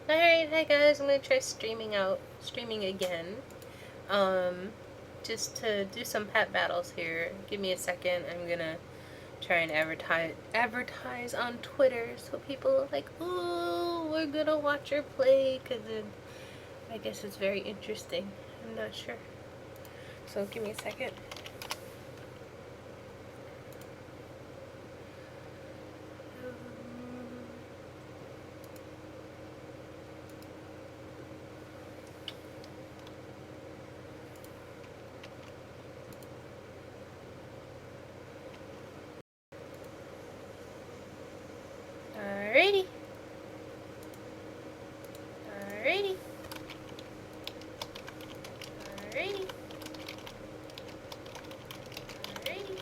Alright, hi guys, I'm gonna try streaming again. Just to do some pet battles here. Give me a second, I'm gonna try and advertise on Twitter so people are like, oh, we're gonna watch her play, cause I guess it's very interesting. I'm not sure. So give me a second. Alrighty. Alrighty. Alrighty. Alrighty.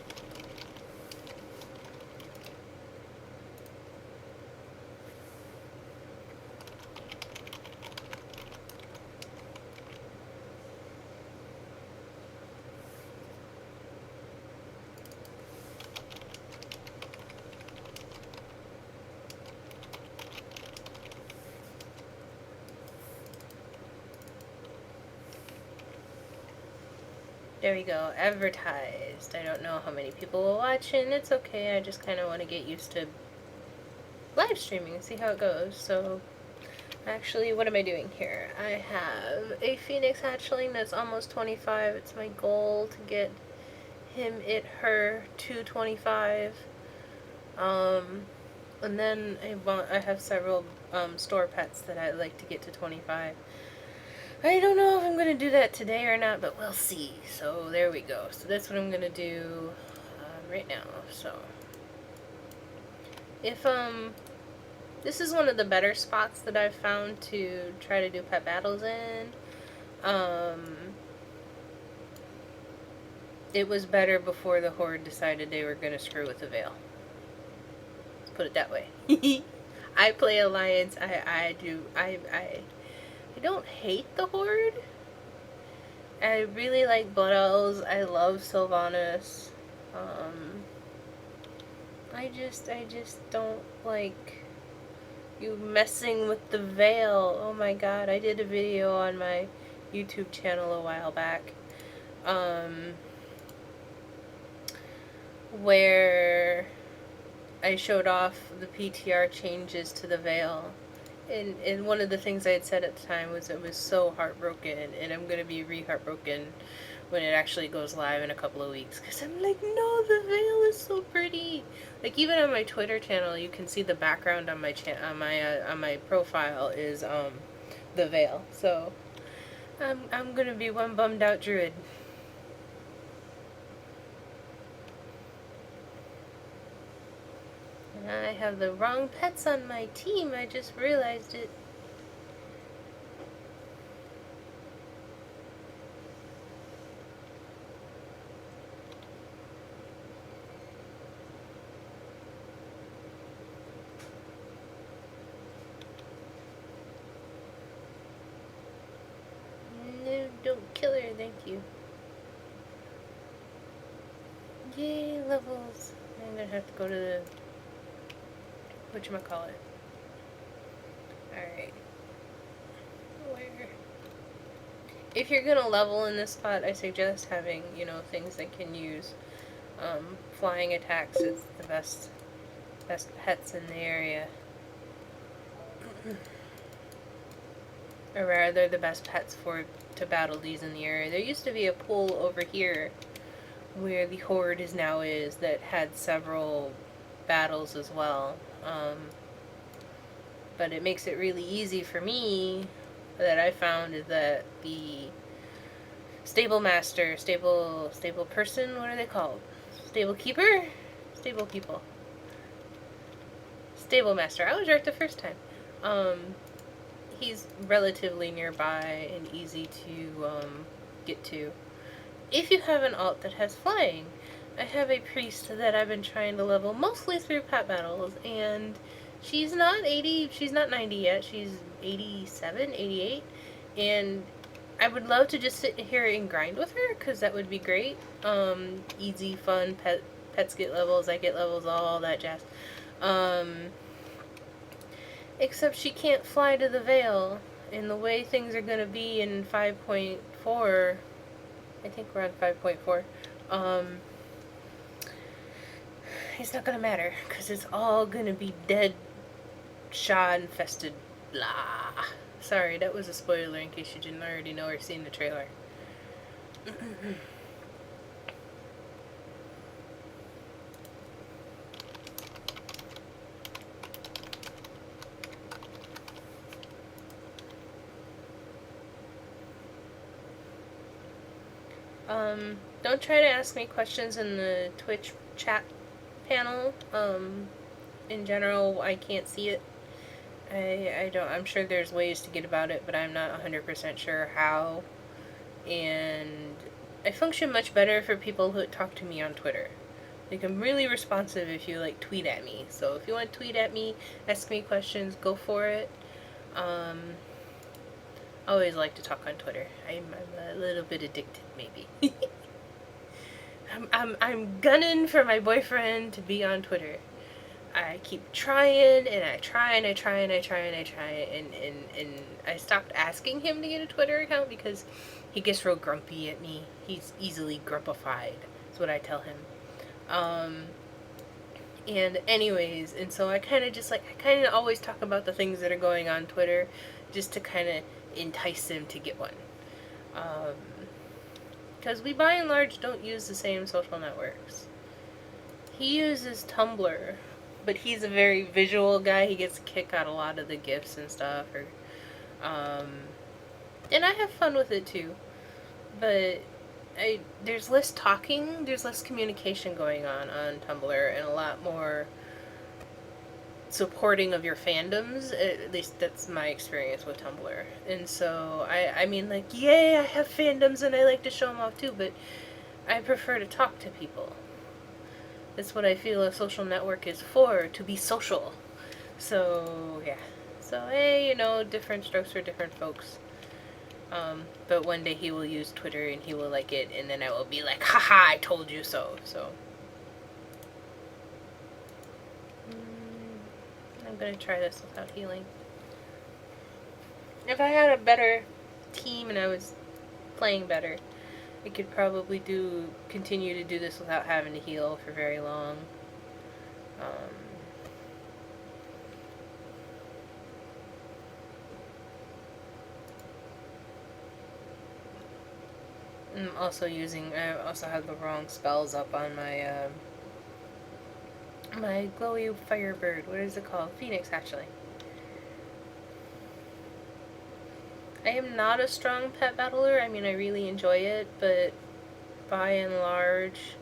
There we go, advertised. I don't know how many people will watch, and it's okay. I just kind of want to get used to live streaming and see how it goes. So, actually, what am I doing here? I have a Phoenix hatchling that's almost 25. It's my goal to get her to 25. And then I have several store pets that I'd like to get to 25. I don't know if I'm going to do that today or not, but we'll see. So there we go. So that's what I'm going to do right now. So if this is one of the better spots that I've found to try to do pet battles in. It was better before the Horde decided they were going to screw with the Veil. Let's put it that way. I play Alliance. I don't hate the Horde. I really like Blood Elves. I love Sylvanas. I just don't like you messing with the Veil. Oh my god, I did a video on my YouTube channel a while back. Where I showed off the PTR changes to the Veil. And one of the things I had said at the time was it was so heartbroken, and I'm going to be re-heartbroken when it actually goes live in a couple of weeks, because I'm like, no, the Veil is so pretty. Like, even on my Twitter channel, you can see the background on my on my profile is the Veil. So I'm going to be one bummed out druid. And I have the wrong pets on my team. I just realized it. No, don't kill her, thank you. Yay, levels. I'm gonna have to go to the whatchamacallit. Alright. Where? If you're gonna level in this spot, I suggest having, you know, things that can use flying attacks. It's the best pets in the area. Or rather, the best pets to battle these in the area. There used to be a pool over here where the Horde now is that had several battles as well. But it makes it really easy for me that I found is that the stable master, stable person, what are they called? Stable keeper? Stable people. Stable master. I was right the first time. He's relatively nearby and easy to get to. If you have an alt that has flying, I have a priest that I've been trying to level mostly through pet battles, and she's not 80, she's not 90 yet, she's 87, 88, and I would love to just sit here and grind with her, because that would be great. Easy, fun, pets get levels, I get levels, all that jazz. Except she can't fly to the Vale. And the way things are going to be in 5.4, I think we're on 5.4, it's not going to matter. Because it's all going to be dead, Shaw infested, blah. Sorry, that was a spoiler in case you didn't already know or seen the trailer. Don't try to ask me questions in the Twitch chat panel. In general, I can't see it. I don't, I'm sure there's ways to get about it, but I'm not 100% sure how. And I function much better for people who talk to me on Twitter. Like, I'm really responsive if you, like, tweet at me. So if you want to tweet at me, ask me questions, go for it. I always like to talk on Twitter. I'm a little bit addicted, maybe. I'm gunning for my boyfriend to be on Twitter. I keep trying, and I try, and I try, and I try, and I try, and I stopped asking him to get a Twitter account because he gets real grumpy at me. He's easily grumpified. That's what I tell him. And anyways, and so I kind of always talk about the things that are going on Twitter just to kind of entice him to get one. Because we by and large don't use the same social networks. He uses Tumblr, but he's a very visual guy. He gets a kick out a lot of the GIFs and stuff. And I have fun with it too. But there's less talking, there's less communication going on Tumblr, and a lot more supporting of your fandoms. At least that's my experience with Tumblr. And so, I mean, like, yay, I have fandoms and I like to show them off too, but I prefer to talk to people. That's what I feel a social network is for, to be social. So, yeah. So, hey, different strokes for different folks. But one day he will use Twitter and he will like it, and then I will be like, haha, I told you so. So, I'm gonna try this without healing. If I had a better team and I was playing better, I could probably continue to do this without having to heal for very long. I also have the wrong spells up on my, my glowy firebird. What is it called? Phoenix, actually. I am not a strong pet battler. I mean, I really enjoy it, but by and large,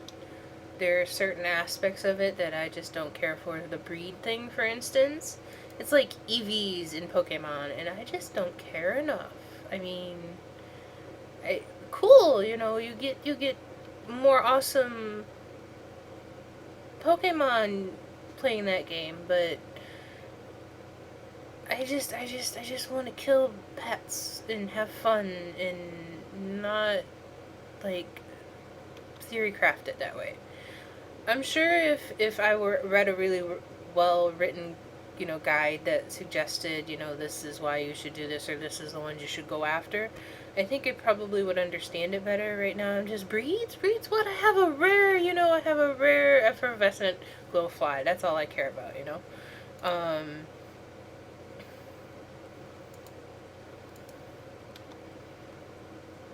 there are certain aspects of it that I just don't care for. The breed thing, for instance. It's like EVs in Pokemon, and I just don't care enough. I mean, cool, you get more awesome Pokemon playing that game, but I just want to kill pets and have fun and not, like, theory craft it that way. I'm sure if I read a really well written, guide that suggested, this is why you should do this or this is the ones you should go after, I think it probably would understand it better. Right now I'm just, breeds what? I have a rare effervescent glowfly. That's all I care about,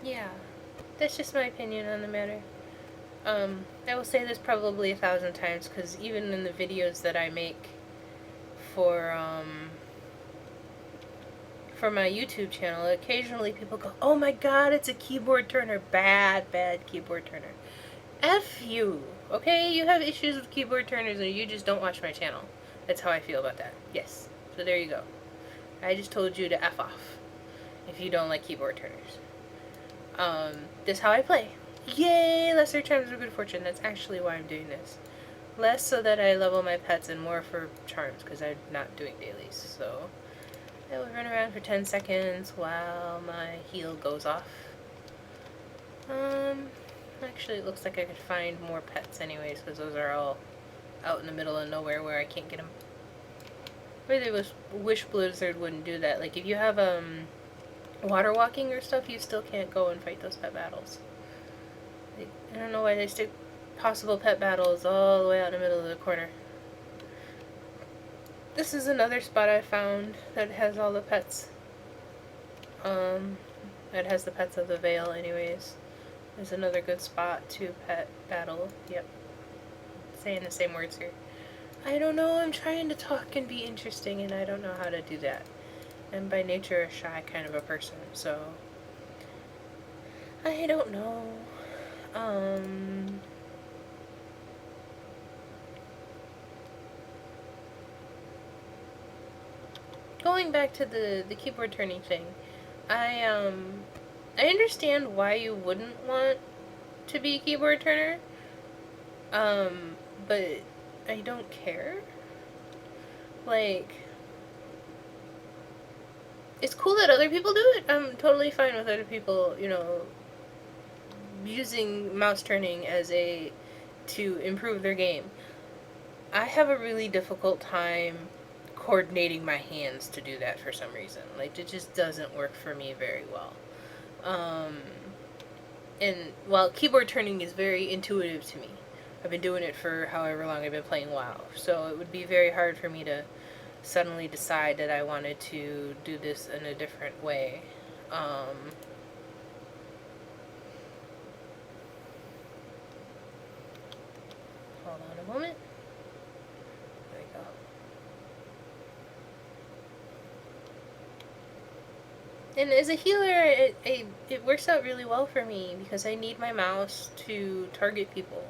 Yeah, that's just my opinion on the matter. I will say this probably 1,000 times, because even in the videos that I make for my YouTube channel, occasionally people go, oh my god, it's a keyboard turner. Bad keyboard turner. F you, okay? You have issues with keyboard turners and you just don't watch my channel. That's how I feel about that. Yes. So there you go. I just told you to F off if you don't like keyboard turners. This is how I play. Yay! Lesser charms of good fortune. That's actually why I'm doing this. Less so that I level my pets and more for charms, because I'm not doing dailies. So I will run around for 10 seconds while my heal goes off. Actually it looks like I could find more pets anyways, because those are all out in the middle of nowhere where I can't get them. really wish Blizzard wouldn't do that. Like, if you have, water walking or stuff, you still can't go and fight those pet battles. Like, I don't know why they stick possible pet battles all the way out in the middle of the corner. This is another spot I found that has all the pets. It has the pets of the Vale anyways. There's another good spot to pet battle. Yep. Saying the same words here. I don't know, I'm trying to talk and be interesting and I don't know how to do that. I'm by nature a shy kind of a person, so I don't know. Going back to the keyboard turning thing, I understand why you wouldn't want to be a keyboard turner, but I don't care. Like, it's cool that other people do it. I'm totally fine with other people, using mouse turning as to improve their game. I have a really difficult time coordinating my hands to do that for some reason. Like, it just doesn't work for me very well. And while keyboard turning is very intuitive to me, I've been doing it for however long I've been playing WoW, so it would be very hard for me to suddenly decide that I wanted to do this in a different way. Hold on a moment. There we go. And as a healer, it works out really well for me because I need my mouse to target people,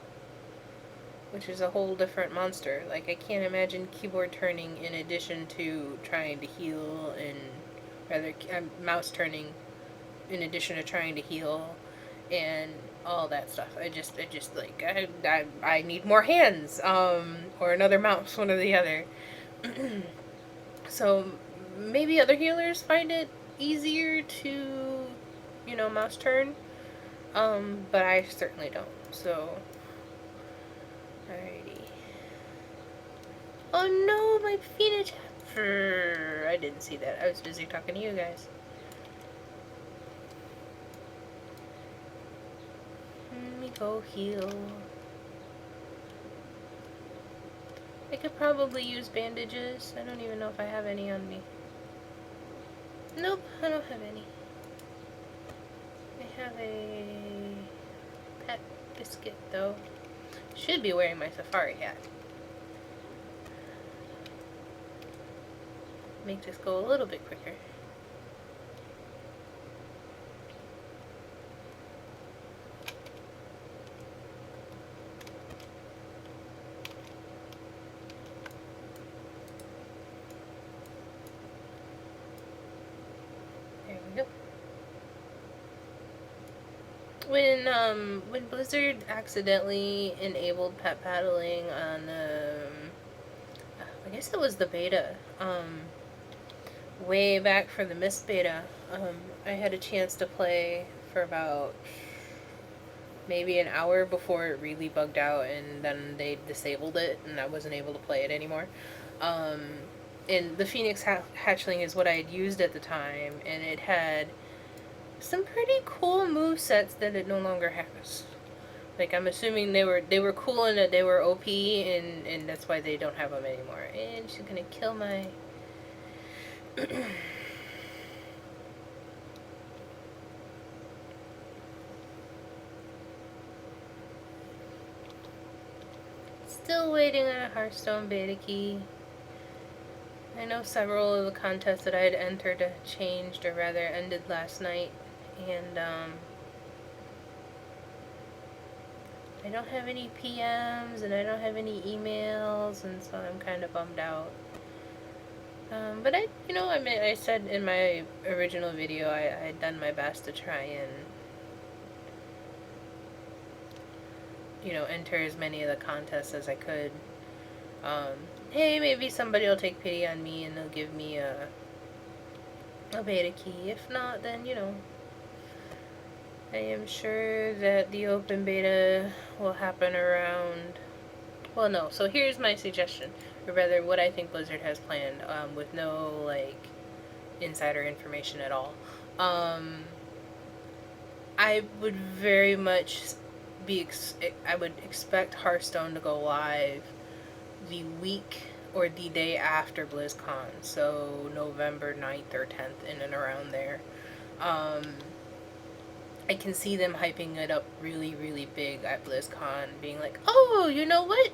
which is a whole different monster. Like, I can't imagine keyboard turning in addition to trying to heal, and rather mouse turning in addition to trying to heal and all that stuff. I just like, I need more hands, or another mouse, one or the other. So maybe other healers find it easier to, mouse turn, but I certainly don't, so. Alrighty. Oh no, my Phoenix. I didn't see that. I was busy talking to you guys. Let me go heal. I could probably use bandages. I don't even know if I have any on me. Nope, I don't have any. I have a pet biscuit though. Should be wearing my safari hat. Make this go a little bit quicker. There we go. When Blizzard accidentally enabled pet paddling on, I guess it was the beta, way back for the Mist beta, I had a chance to play for about maybe an hour before it really bugged out, and then they disabled it, and I wasn't able to play it anymore. And the Phoenix Hatchling is what I had used at the time, and it had some pretty cool movesets that it no longer has. Like, I'm assuming they were cool and that they were OP, and that's why they don't have them anymore. And she's gonna kill my... Still waiting on a Hearthstone beta key. I know several of the contests that I had entered changed, or rather ended last night, and I don't have any PMs and I don't have any emails, and so I'm kind of bummed out. But I said in my original video I had done my best to try and, enter as many of the contests as I could. Hey, maybe somebody will take pity on me and they'll give me a beta key. If not, then, I am sure that the open beta will happen around... Well, no. So here's my suggestion. or rather, what I think Blizzard has planned, with no like insider information at all. I would very much I would expect Hearthstone to go live the week or the day after BlizzCon, so November 9th or 10th, in and around there. I can see them hyping it up really, really big at BlizzCon, being like, "Oh, you know what?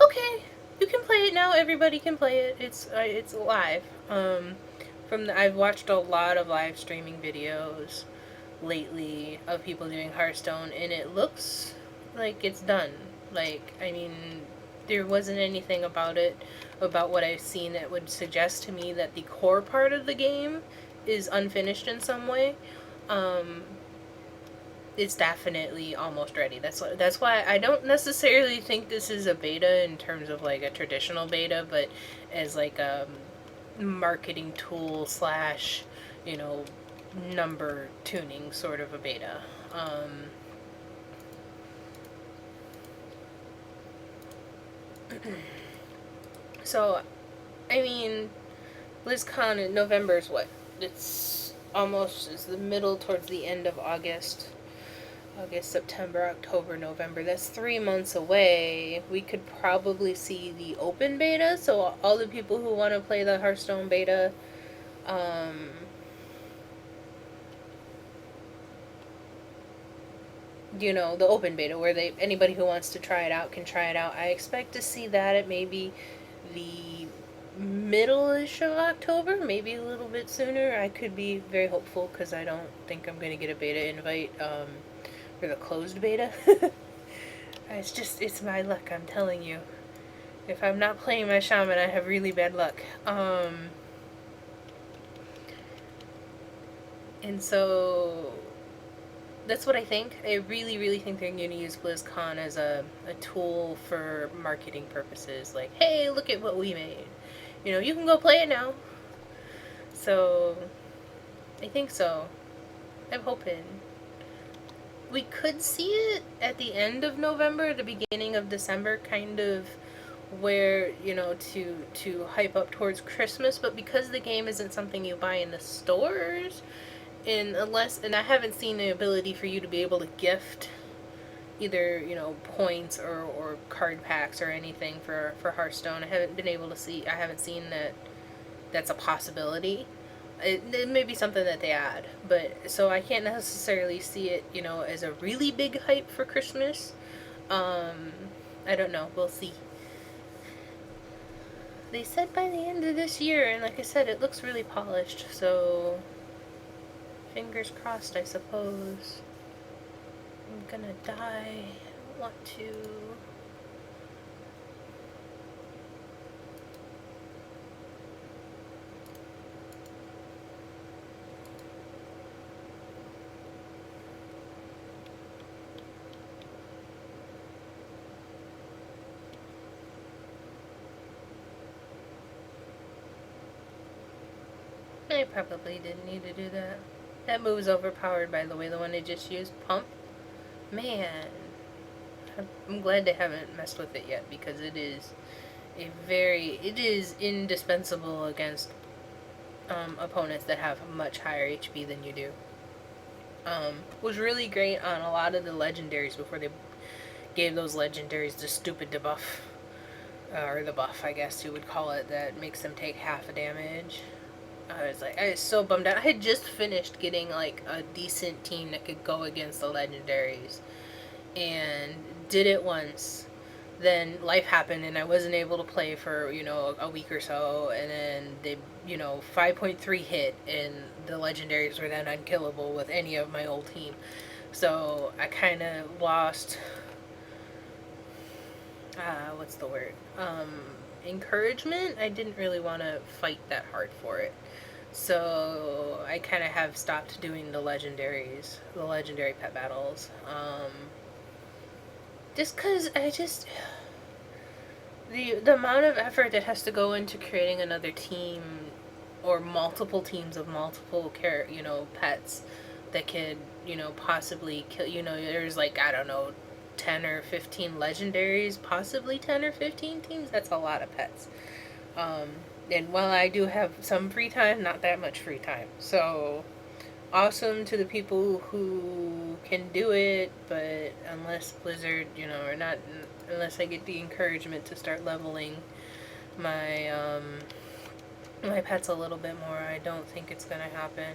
Okay, you can play it now. Everybody can play it. It's live." I've watched a lot of live streaming videos lately of people doing Hearthstone, and it looks like it's done. Like, I mean, there wasn't anything about it, about what I've seen, that would suggest to me that the core part of the game is unfinished in some way. It's definitely almost ready. That's why I don't necessarily think this is a beta in terms of like a traditional beta, but as like a marketing tool slash, you know, number tuning sort of a beta. So, I mean, BlizzCon in November is what? It's the middle towards the end of August. August, September, October, November. That's 3 months away. We could probably see the open beta. So all the people who want to play the Hearthstone beta, you know, the open beta where anybody who wants to try it out can try it out. I expect to see that at maybe the middle-ish of October, maybe a little bit sooner. I could be very hopeful because I don't think I'm going to get a beta invite for the closed beta. It's my luck, I'm telling you. If I'm not playing my shaman, I have really bad luck. And so that's what I think. I really, really think they're going to use BlizzCon as a tool for marketing purposes. Like, hey, look at what we made. You know, you can go play it now. So, I think so. I'm hoping. We could see it at the end of November, the beginning of December, kind of where, you know, to hype up towards Christmas, but because the game isn't something you buy in the stores, and I haven't seen the ability for you to be able to gift either, you know, points or card packs or anything for Hearthstone. I haven't seen that that's a possibility. It may be something that they add, but so I can't necessarily see it, you know, as a really big hype for Christmas. I don't know. We'll see. They said by the end of this year, and like I said, it looks really polished, so fingers crossed, I suppose. I'm gonna die. I don't want to. I probably didn't need to do that. That move's overpowered, by the way, the one they just used. Pump. Man. I'm glad they haven't messed with it yet, because it is indispensable against opponents that have much higher HP than you do. Was really great on a lot of the legendaries before they gave those legendaries the stupid debuff. Or the buff, I guess you would call it, that makes them take half a damage. I was so bummed out. I had just finished getting like a decent team that could go against the legendaries, and did it once. Then life happened, and I wasn't able to play for, you know, a week or so, and then they, you know, 5.3 hit, and the legendaries were then unkillable with any of my old team. So I kind of lost. What's the word? Encouragement. I didn't really want to fight that hard for it. So I kind of have stopped doing the legendary pet battles. Just because the amount of effort that has to go into creating another team, or multiple teams of multiple pets that could, you know, possibly kill, you know, there's like, I don't know, 10 or 15 legendaries, possibly 10 or 15 teams. That's a lot of pets. And while I do have some free time, not that much free time. So, awesome to the people who can do it, but unless Blizzard, or not, unless I get the encouragement to start leveling my, my pets a little bit more, I don't think it's gonna happen.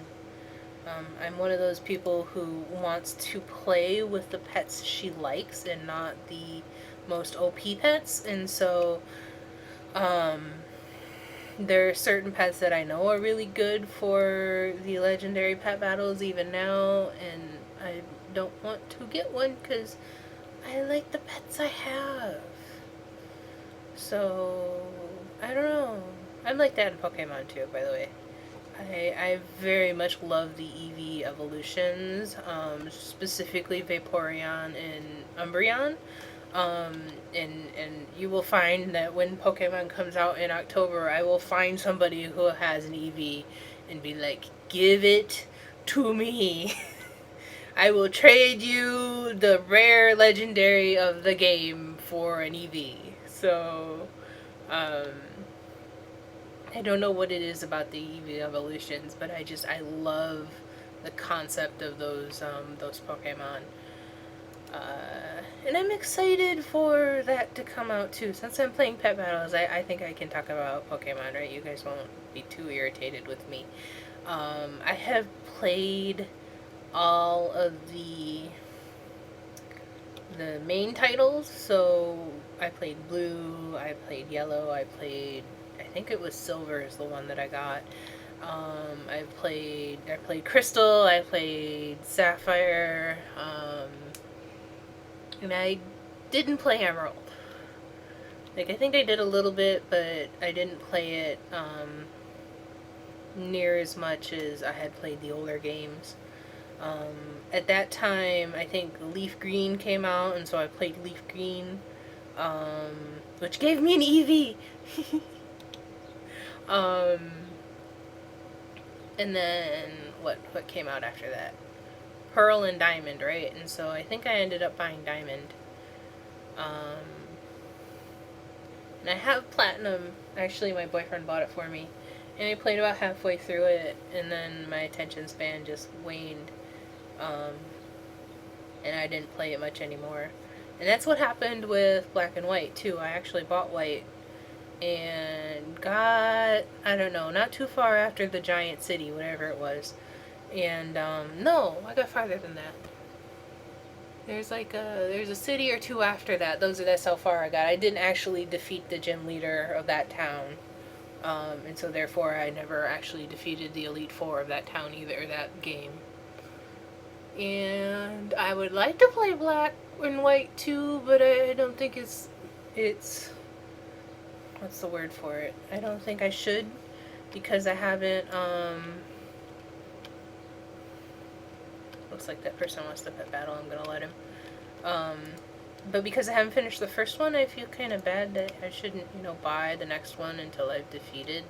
I'm one of those people who wants to play with the pets she likes and not the most OP pets, and so, there are certain pets that I know are really good for the legendary pet battles even now, and I don't want to get one because I like the pets I have. So, I don't know. I'm like that in Pokemon too, by the way. I very much love the EV evolutions, specifically Vaporeon and Umbreon. And you will find that when Pokemon comes out in October, I will find somebody who has an EV and be like, give it to me. I will trade you the rare legendary of the game for an EV. So, I don't know what it is about the EV evolutions, but I love the concept of those Pokemon. And I'm excited for that to come out too. Since I'm playing Pet Battles, I think I can talk about Pokemon, right? You guys won't be too irritated with me. I have played all of the main titles. So I played Blue, I played Yellow, I think it was Silver is the one that I got. I played Crystal, I played Sapphire, and I didn't play Emerald. Like, I think I did a little bit, but I didn't play it near as much as I had played the older games. At that time, I think Leaf Green came out, and so I played Leaf Green, which gave me an EV. And then what came out after that? Pearl and Diamond, right? And so I think I ended up buying Diamond. And I have Platinum. Actually, my boyfriend bought it for me. And I played about halfway through it, and then my attention span just waned. And I didn't play it much anymore. And that's what happened with Black and White, too. I actually bought White and got, I don't know, not too far after the Giant City, whatever it was. And, no, I got farther than that. There's a city or two after that. That's how far I got. I didn't actually defeat the gym leader of that town. And so therefore I never actually defeated the Elite Four of that town either, that game. And I would like to play Black and White too, but I don't think it's what's the word for it? I don't think I should, because I haven't, looks like that person wants to pet battle, I'm gonna let him. But because I haven't finished the first one, I feel kind of bad that I shouldn't, buy the next one until I've defeated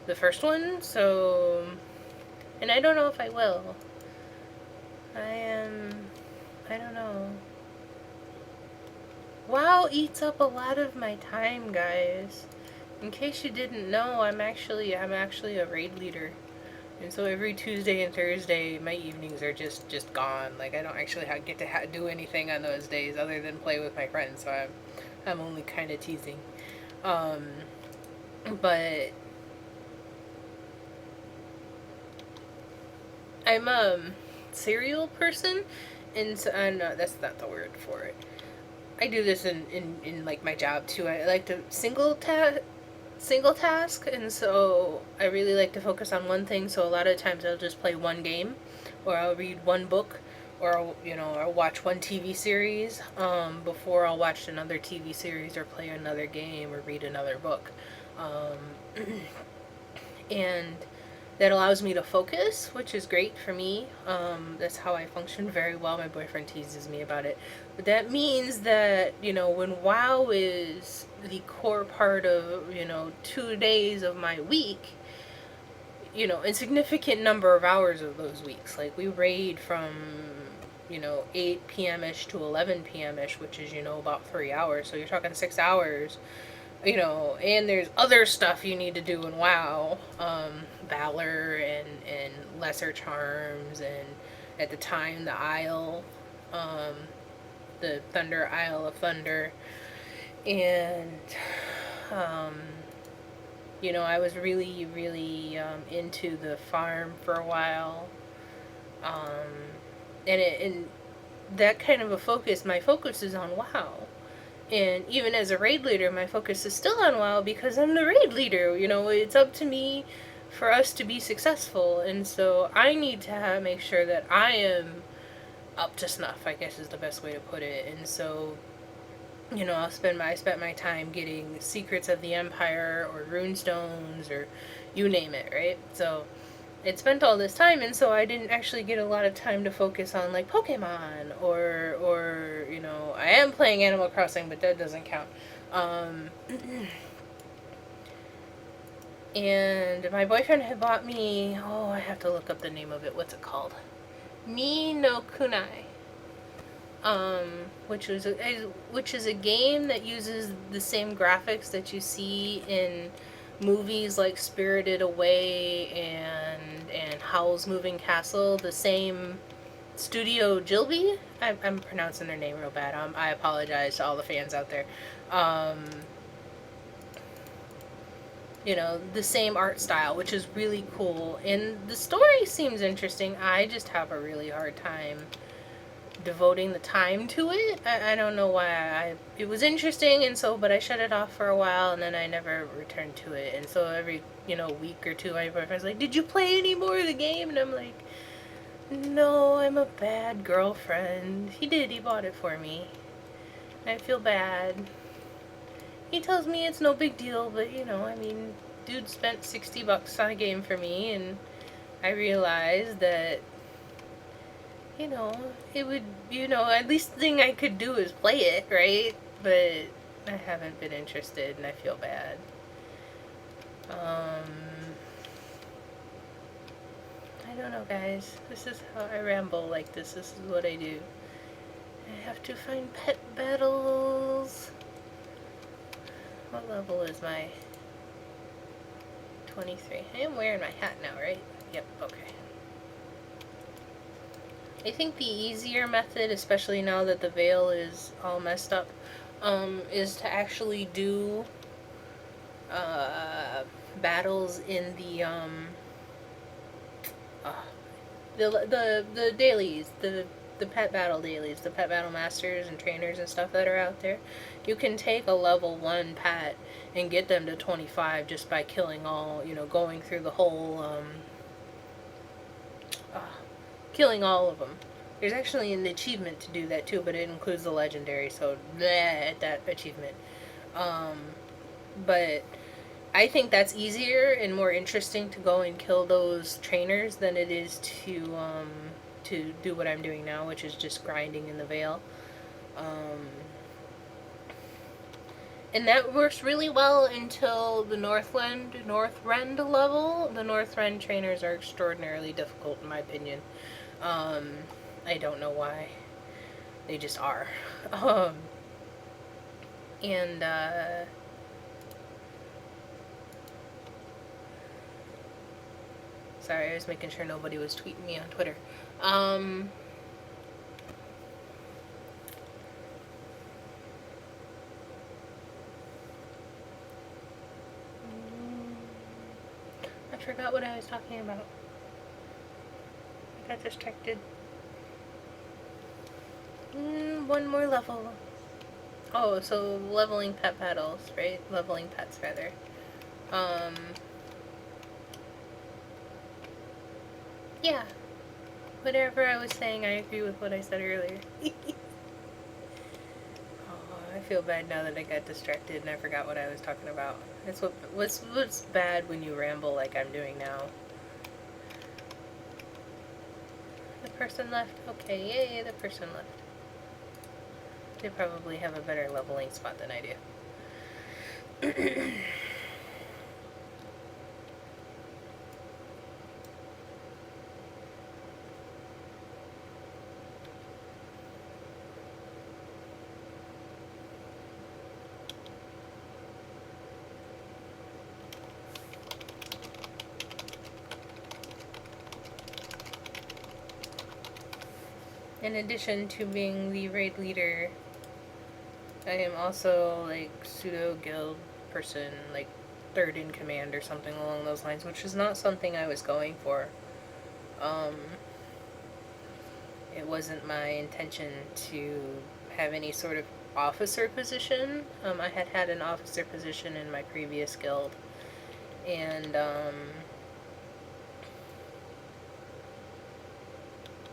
the first one, so, and I don't know if I will. I don't know. WoW eats up a lot of my time, guys. In case you didn't know, I'm actually a raid leader. And so every Tuesday and Thursday, my evenings are just gone. Like, I don't actually get to do anything on those days other than play with my friends. So I'm only kind of teasing. But I'm a serial person, and so no, that's not the word for it. I do this in like my job too. I like to single task, and so I really like to focus on one thing. So a lot of times I'll just play one game, or I'll read one book, or I'll watch one TV series before I'll watch another TV series or play another game or read another book, and that allows me to focus, which is great for me. That's how I function very well. My boyfriend teases me about it. But that means that, when WoW is the core part of, 2 days of my week, a significant number of hours of those weeks. Like, we raid from 8 p.m.-ish to 11 p.m.-ish, which is, about 3 hours. So you're talking 6 hours, and there's other stuff you need to do in WoW. Valor and Lesser Charms, and at the time, the Isle, um, the Thunder Isle of Thunder. And, um, I was really, really into the farm for a while. Um, and that kind of a focus, my focus is on WoW. And even as a raid leader, my focus is still on WoW because I'm the raid leader. It's up to me for us to be successful. And so I need to make sure that I am up to snuff, I guess is the best way to put it. And so, I spent my time getting Secrets of the Empire or Runestones or you name it, right? So it spent all this time, and so I didn't actually get a lot of time to focus on like Pokemon or I am playing Animal Crossing, but that doesn't count. And my boyfriend had bought me, I have to look up the name of it. What's it called? Ni no Kunai. Which is a game that uses the same graphics that you see in movies like Spirited Away and Howl's Moving Castle. The same studio, Gilby. I'm pronouncing their name real bad. I apologize to all the fans out there. The same art style, which is really cool, and the story seems interesting. I just have a really hard time devoting the time to it. I don't know why. It was interesting, and so, but I shut it off for a while, and then I never returned to it. And so every week or two, my boyfriend's like, "Did you play any more of the game?" And I'm like, "No, I'm a bad girlfriend." He did. He bought it for me. I feel bad. He tells me it's no big deal, but dude spent $60 on a game for me, and I realized that it would, at least the thing I could do is play it, right? But I haven't been interested, and I feel bad. I don't know, guys. This is how I ramble like this. This is what I do. I have to find pet battles. What level is my 23? I am wearing my hat now, right? Yep, okay. I think the easier method, especially now that the veil is all messed up, is to actually do battles in the dailies, the pet battle dailies, the pet battle masters and trainers and stuff that are out there. You can take a level 1 pet and get them to 25 just by killing all, going through the whole killing all of them. There's actually an achievement to do that too, but it includes the legendary, so bleh, that achievement. But I think that's easier and more interesting to go and kill those trainers than it is to do what I'm doing now, which is just grinding in the Veil. And that works really well until the Northrend level. The Northrend trainers are extraordinarily difficult, in my opinion. I don't know why. They just are. Sorry, I was making sure nobody was tweeting me on Twitter. I forgot what I was talking about. I got distracted. One more level. Oh, so leveling pet battles, right? Leveling pets, rather. Yeah. Whatever I was saying, I agree with what I said earlier. I feel bad now that I got distracted and I forgot what I was talking about. That's what's bad when you ramble like I'm doing now. The person left? Okay, yay, the person left. They probably have a better leveling spot than I do. in addition to being the raid leader, I am also like pseudo guild person, like third in command or something along those lines, which is not something I was going for. It wasn't my intention to have any sort of officer position. I had had an officer position in my previous guild, and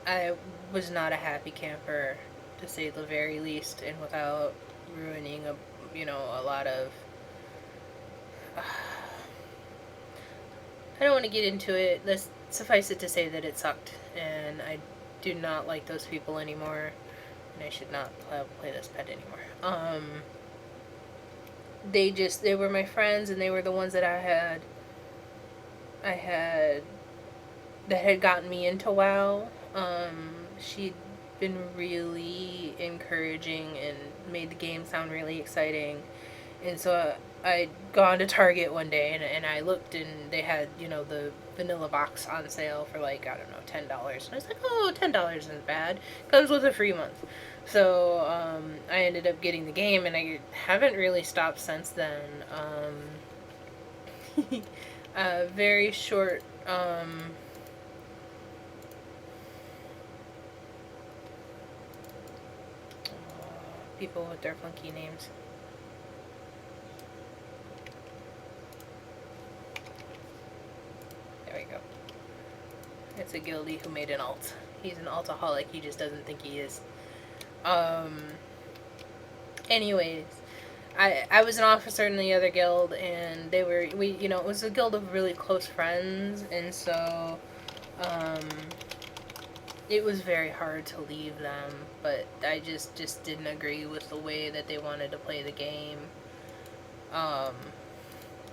I was not a happy camper, to say the very least, and without ruining a lot of. I don't want to get into it. Let's suffice it to say that it sucked, and I do not like those people anymore, and I should not play this pet anymore. They were my friends, and they were the ones that I had that had gotten me into WoW. She'd been really encouraging and made the game sound really exciting, and so I'd gone to Target one day and I looked and they had, the vanilla box on sale for like, I don't know, $10. And I was like, oh, $10 isn't bad. Comes with a free month. So I ended up getting the game and I haven't really stopped since then. Very short. People with their funky names. There we go. It's a guildie who made an alt. He's an altaholic, he just doesn't think he is. Anyways, I was an officer in the other guild, and it was a guild of really close friends, and so, it was very hard to leave them, but I just didn't agree with the way that they wanted to play the game,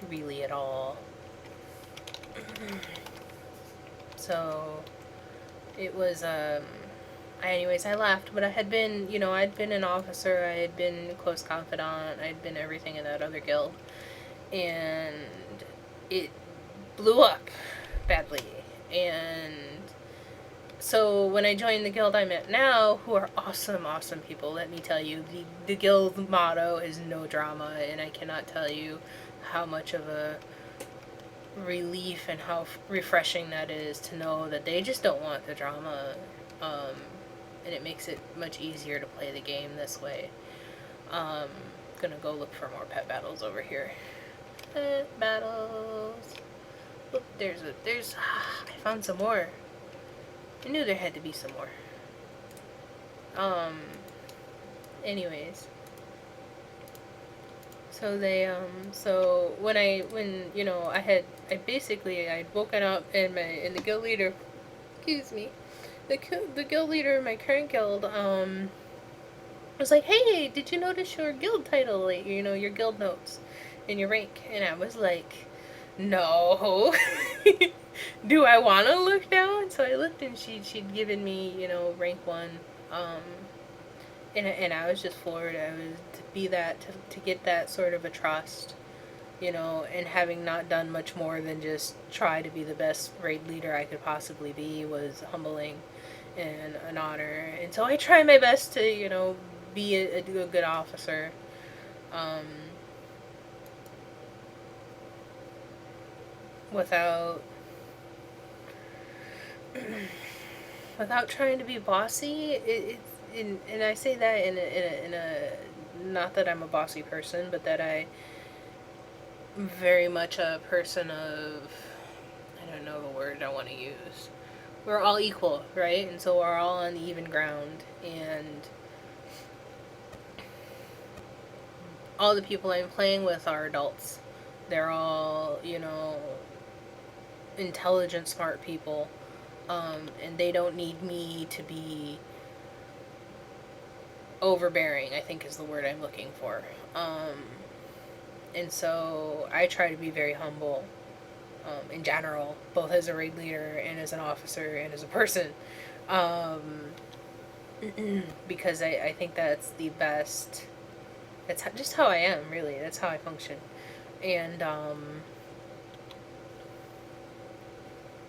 really at all. So, it was, anyways, I left, but I had been, I'd been an officer, I had been a close confidant, I'd been everything in that other guild, and it blew up badly, and so when I joined the guild I'm at now, who are awesome, awesome people, let me tell you, the guild motto is no drama, and I cannot tell you how much of a relief and how refreshing that is to know that they just don't want the drama, and it makes it much easier to play the game this way. Gonna go look for more pet battles over here. Pet battles. Look, I found some more. I knew there had to be some more. Anyways. So I'd woken up and the guild leader, excuse me, the guild leader of my current guild, was like, hey, did you notice your guild title, like, your guild notes and your rank? And I was like, no. Do I want to look down? So I looked and she'd given me, rank 1, and I was just floored. I was to get that sort of a trust, and having not done much more than just try to be the best raid leader I could possibly be was humbling and an honor. And so I try my best to, be a good officer. Without trying to be bossy, and I say that in a not that I'm a bossy person, but that I'm very much a person of, I don't know the word I want to use. We're all equal, right? And so we're all on even ground, and all the people I'm playing with are adults. They're all, intelligent, smart people, and they don't need me to be overbearing, I think is the word I'm looking for. And so I try to be very humble, in general, both as a raid leader and as an officer and as a person, because I think that's the best. That's just how I am, really. That's how I function. And,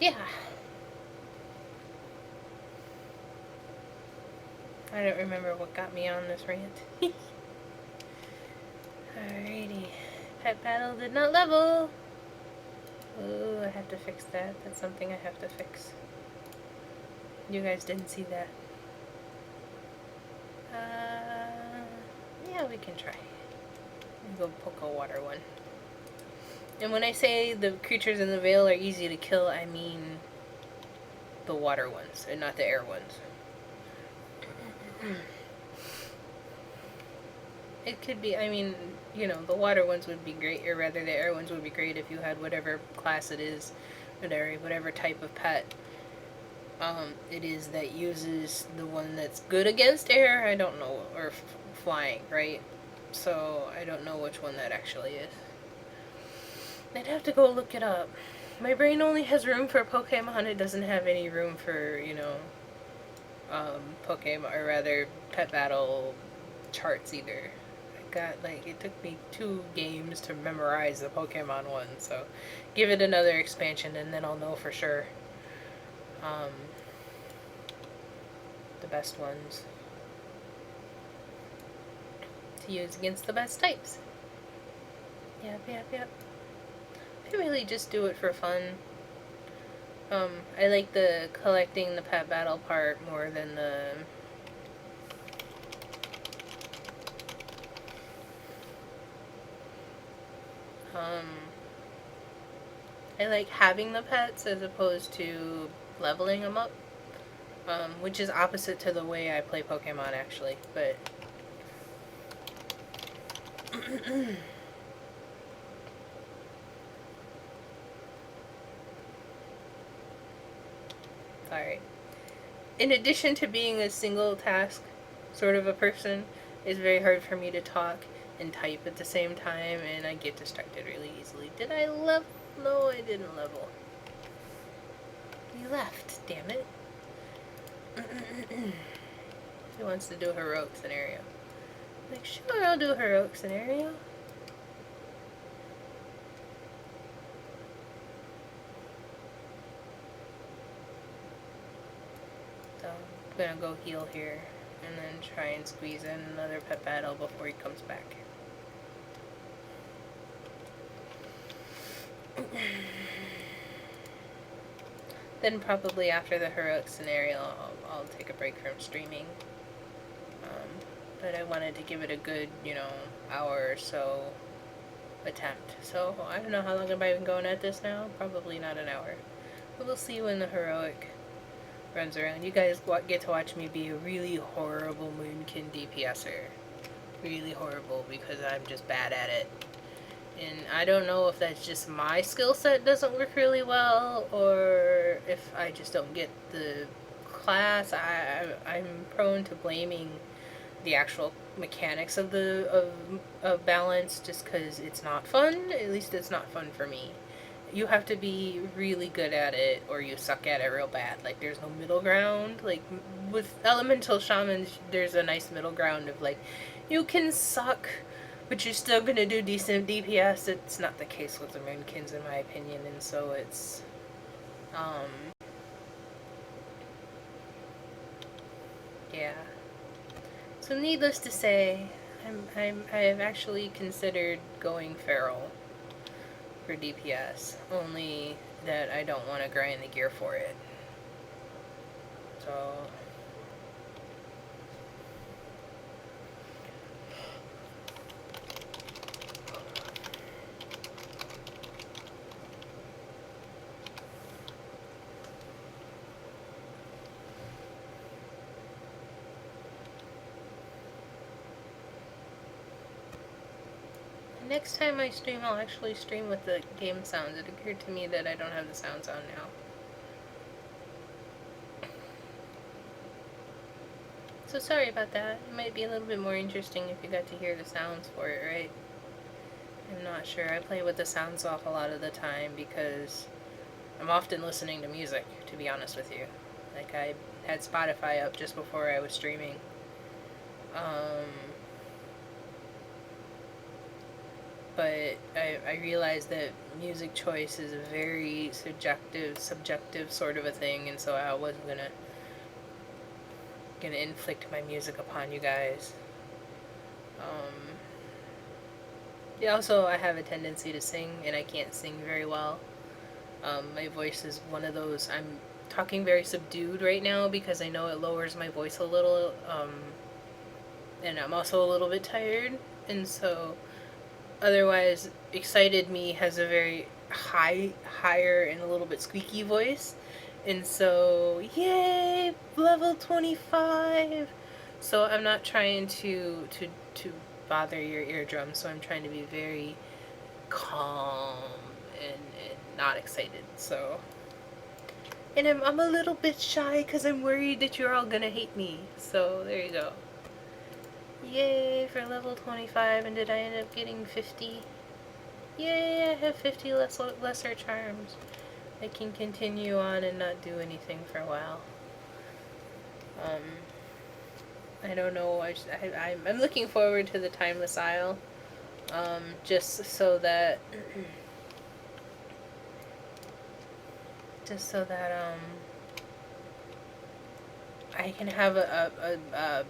yeah. I don't remember what got me on this rant. Alrighty. Pet battle did not level. Ooh, I have to fix that. That's something I have to fix. You guys didn't see that. Yeah, we can try. Go poke a water one. And when I say the creatures in the Vale are easy to kill, I mean the water ones, and not the air ones. It could be, I mean, you know, the water ones would be great, or rather the air ones would be great if you had whatever class it is, whatever type of pet it is that uses the one that's good against air. I don't know, or flying, right? So I don't know which one that actually is. I'd have to go look it up. My brain only has room for Pokemon. It doesn't have any room for, you know, Pokemon, or rather, pet battle charts either. I got, like, it took me 2 games to memorize the Pokemon one, so give it another expansion and then I'll know for sure. The best ones to use against the best types. Yep. I really just do it for fun. I like the collecting the pet battle part more than the I like having the pets as opposed to leveling them up, which is opposite to the way I play Pokemon actually, but Alright. In addition to being a single task sort of a person, it's very hard for me to talk and type at the same time, and I get distracted really easily. Did I level? No, I didn't level. We left, damn it. He wants to do a heroic scenario. Like, sure, I'll do a heroic scenario. So, I'm gonna go heal here, and then try and squeeze in another pet battle before he comes back. Then probably after the heroic scenario, I'll take a break from streaming. But I wanted to give it a good, you know, hour or so attempt. So I don't know how long have I been going at this now? Probably not an hour. But we'll see when the heroic runs around. You guys get to watch me be a really horrible Moonkin DPSer. Really horrible, because I'm just bad at it. And I don't know if that's just my skill set doesn't work really well, or if I just don't get the class. I'm prone to blaming the actual mechanics of of balance, just because it's not fun. At least it's not fun for me. You have to be really good at it, or you suck at it real bad. Like, there's no middle ground. Like, with elemental shamans, there's a nice middle ground of, like, you can suck, but you're still gonna do decent DPS. It's not the case with the Moonkins, in my opinion, and so it's, yeah. So needless to say, I have actually considered going feral for DPS, only that I don't want to grind the gear for it. So next time I stream, I'll actually stream with the game sounds. It occurred to me that I don't have the sounds on now. So sorry about that. It might be a little bit more interesting if you got to hear the sounds for it, right? I'm not sure. I play with the sounds off a lot of the time because I'm often listening to music, to be honest with you. Like, I had Spotify up just before I was streaming. But I realized that music choice is a very subjective sort of a thing, and so I wasn't gonna gonna inflict my music upon you guys. Yeah, also, I have a tendency to sing, and I can't sing very well. My voice is one of those, I'm talking very subdued right now because I know it lowers my voice a little, and I'm also a little bit tired, and so, otherwise, Excited Me has a very higher, and a little bit squeaky voice, and so, yay, level 25! So I'm not trying to bother your eardrums, so I'm trying to be very calm and not excited, so. And I'm a little bit shy because I'm worried that you're all gonna hate me, so there you go. Yay for level 25, and did I end up getting 50? Yay, I have 50 lesser charms. I can continue on and not do anything for a while. I don't know, I'm looking forward to the Timeless Isle, just so that, I can have a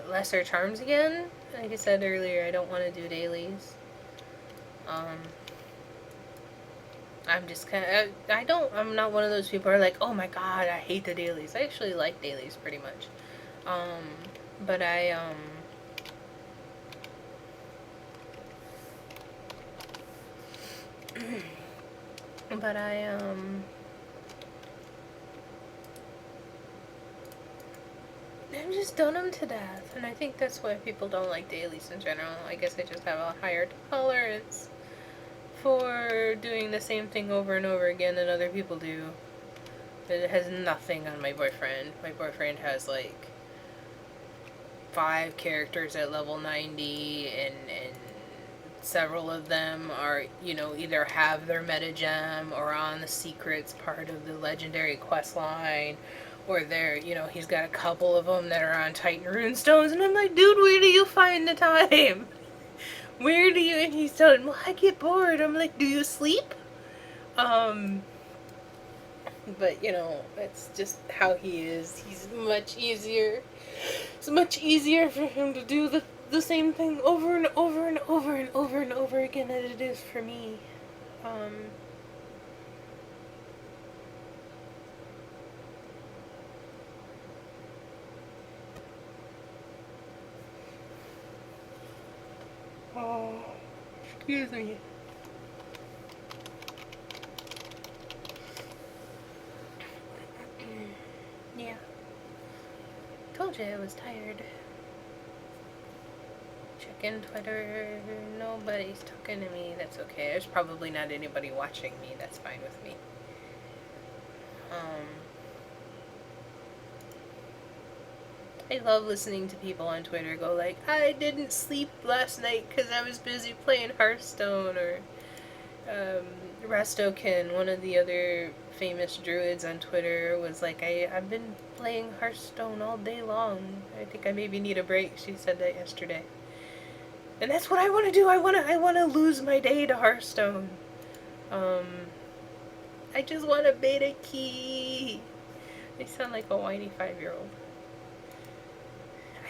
lesser charms again. Like I said earlier, I don't want to do dailies. I'm just kind of, I'm not one of those people who are like, oh my god, I hate the dailies. I actually like dailies pretty much. But I'm just done them to death, and I think that's why people don't like dailies in general. I guess I just have a higher tolerance for doing the same thing over and over again than other people do. It has nothing on my boyfriend. My boyfriend has like 5 characters at level 90, and several of them are, either have their meta gem or on the secrets part of the legendary quest line, or he's got a couple of them that are on Titan runestones, and I'm like, dude, where do you find the time? Where do you, and he's telling, well, I get bored. I'm like, do you sleep? But, it's just how he is. He's much easier. It's much easier for him to do the same thing over and over and over and over and over again than it is for me. Oh, excuse me. Yeah. Told you I was tired. Checking Twitter. Nobody's talking to me. That's okay. There's probably not anybody watching me. That's fine with me. I love listening to people on Twitter go like, I didn't sleep last night because I was busy playing Hearthstone, or Rastokin, one of the other famous druids on Twitter, was like, I've been playing Hearthstone all day long. I think I maybe need a break. She said that yesterday. And that's what I want to do. I want to lose my day to Hearthstone. I just want a beta key. I sound like a whiny 5-year-old.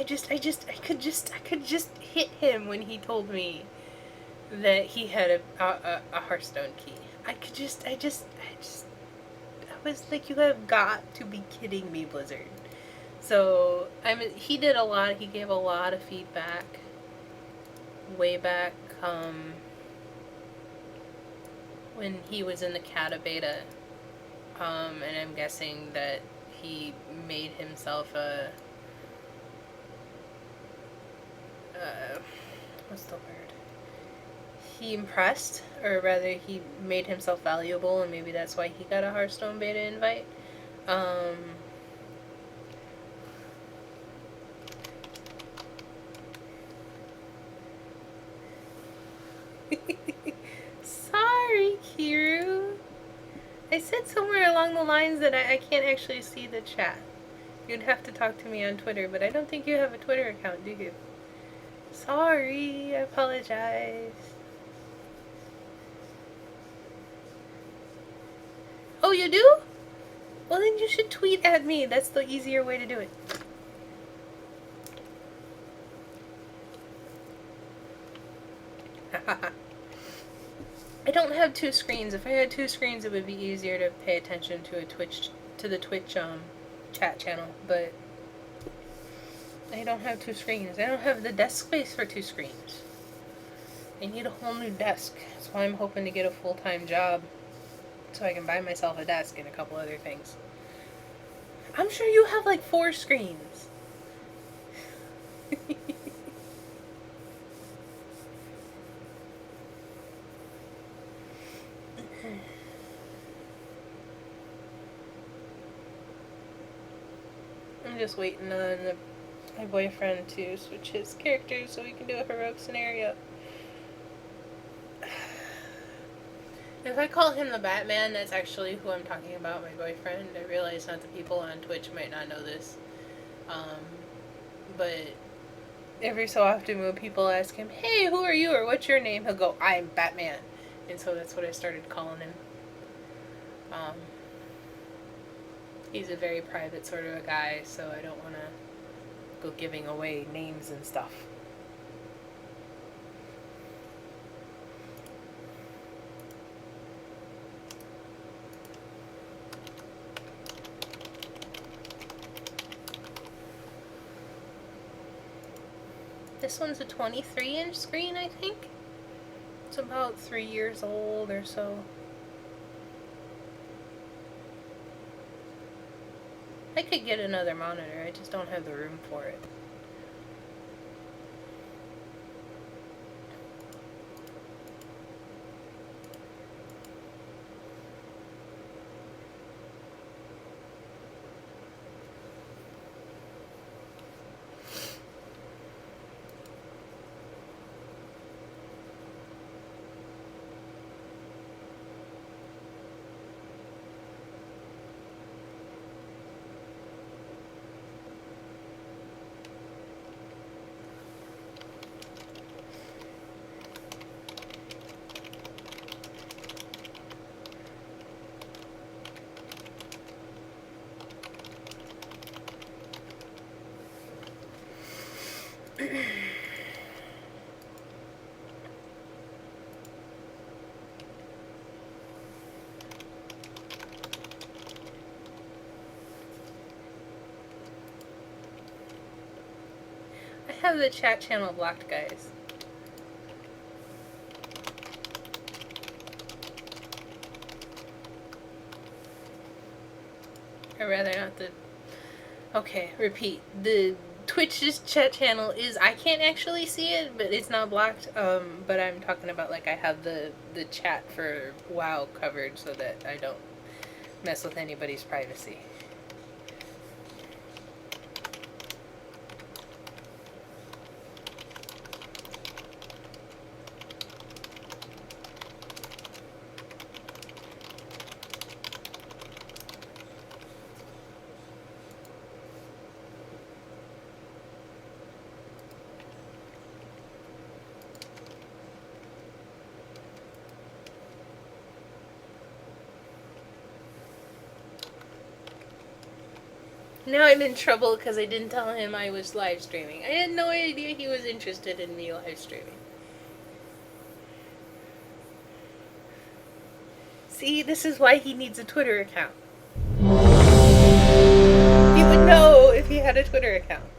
I could just hit him when he told me that he had a Hearthstone key. I was like, you have got to be kidding me, Blizzard. So, he did a lot, he gave a lot of feedback way back, when he was in the Cata beta, and I'm guessing that he made himself what's the word? He impressed, or rather, he made himself valuable, and maybe that's why he got a Hearthstone beta invite. Sorry, Kiru. I said somewhere along the lines that I can't actually see the chat. You'd have to talk to me on Twitter, but I don't think you have a Twitter account, do you? Sorry, I apologize. Oh, you do? Well, then you should tweet at me. That's the easier way to do it. I don't have two screens. If I had two screens, it would be easier to pay attention to the Twitch chat channel. But I don't have two screens. I don't have the desk space for two screens. I need a whole new desk. That's why I'm hoping to get a full-time job, so I can buy myself a desk and a couple other things. I'm sure you have like 4 screens. I'm just waiting on my boyfriend to switch his characters so we can do a heroic scenario. If I call him the Batman, that's actually who I'm talking about, my boyfriend. I realize not the people on Twitch might not know this. But every so often when people ask him, hey, who are you, or what's your name, he'll go, I'm Batman. And so that's what I started calling him. He's a very private sort of a guy, so I don't want to go giving away names and stuff. This one's a 23-inch screen, I think. It's about 3 years old or so. I could get another monitor, I just don't have the room for it. I have the chat channel blocked, guys. Or rather, not the... Okay, repeat. The Twitch's chat channel is... I can't actually see it, but it's not blocked. But I'm talking about, like, I have the chat for WoW covered so that I don't mess with anybody's privacy. Now I'm in trouble because I didn't tell him I was live streaming. I had no idea he was interested in me live streaming. See, this is why he needs a Twitter account. He would know if he had a Twitter account.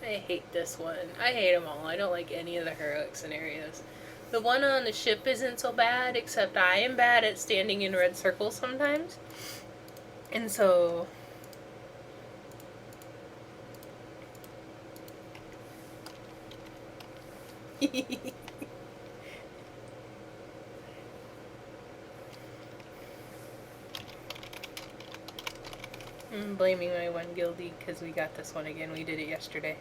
I hate this one. I hate them all. I don't like any of the heroic scenarios. The one on the ship isn't so bad, except I am bad at standing in red circles sometimes. And so... I'm blaming my one guildie because we got this one again. We did it yesterday.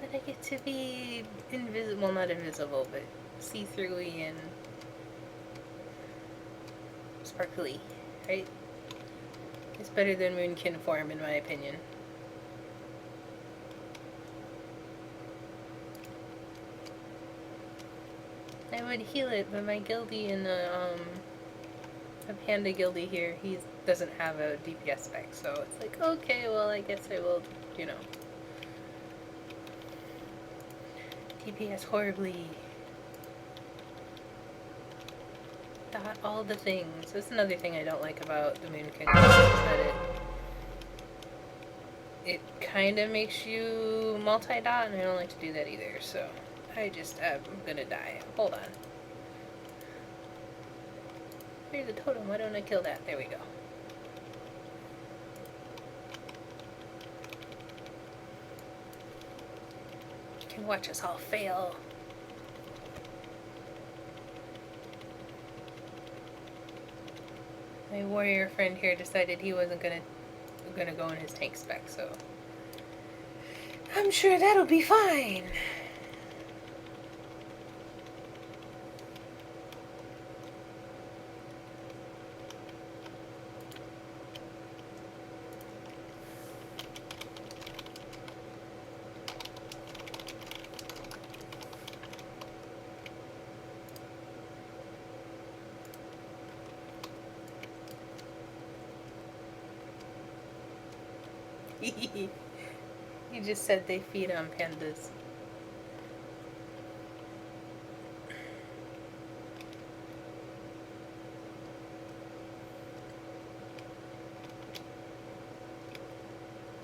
But I get to be invisible, well, not invisible, but see-throughy and sparkly, right? It's better than Moonkin form, in my opinion. I would heal it, but my guildie in the panda guildie here, he doesn't have a DPS spec, so it's like, okay, well, I guess I will, you know, DPS horribly. Dot all the things. That's another thing I don't like about the Moon Kingdom, is that it kind of makes you multi-dot, and I don't like to do that either, so I'm gonna die. Hold on. Here's a totem, why don't I kill that? There we go. You can watch us all fail. My warrior friend here decided he wasn't gonna go in his tank spec, so I'm sure that'll be fine. You just said they feed on pandas.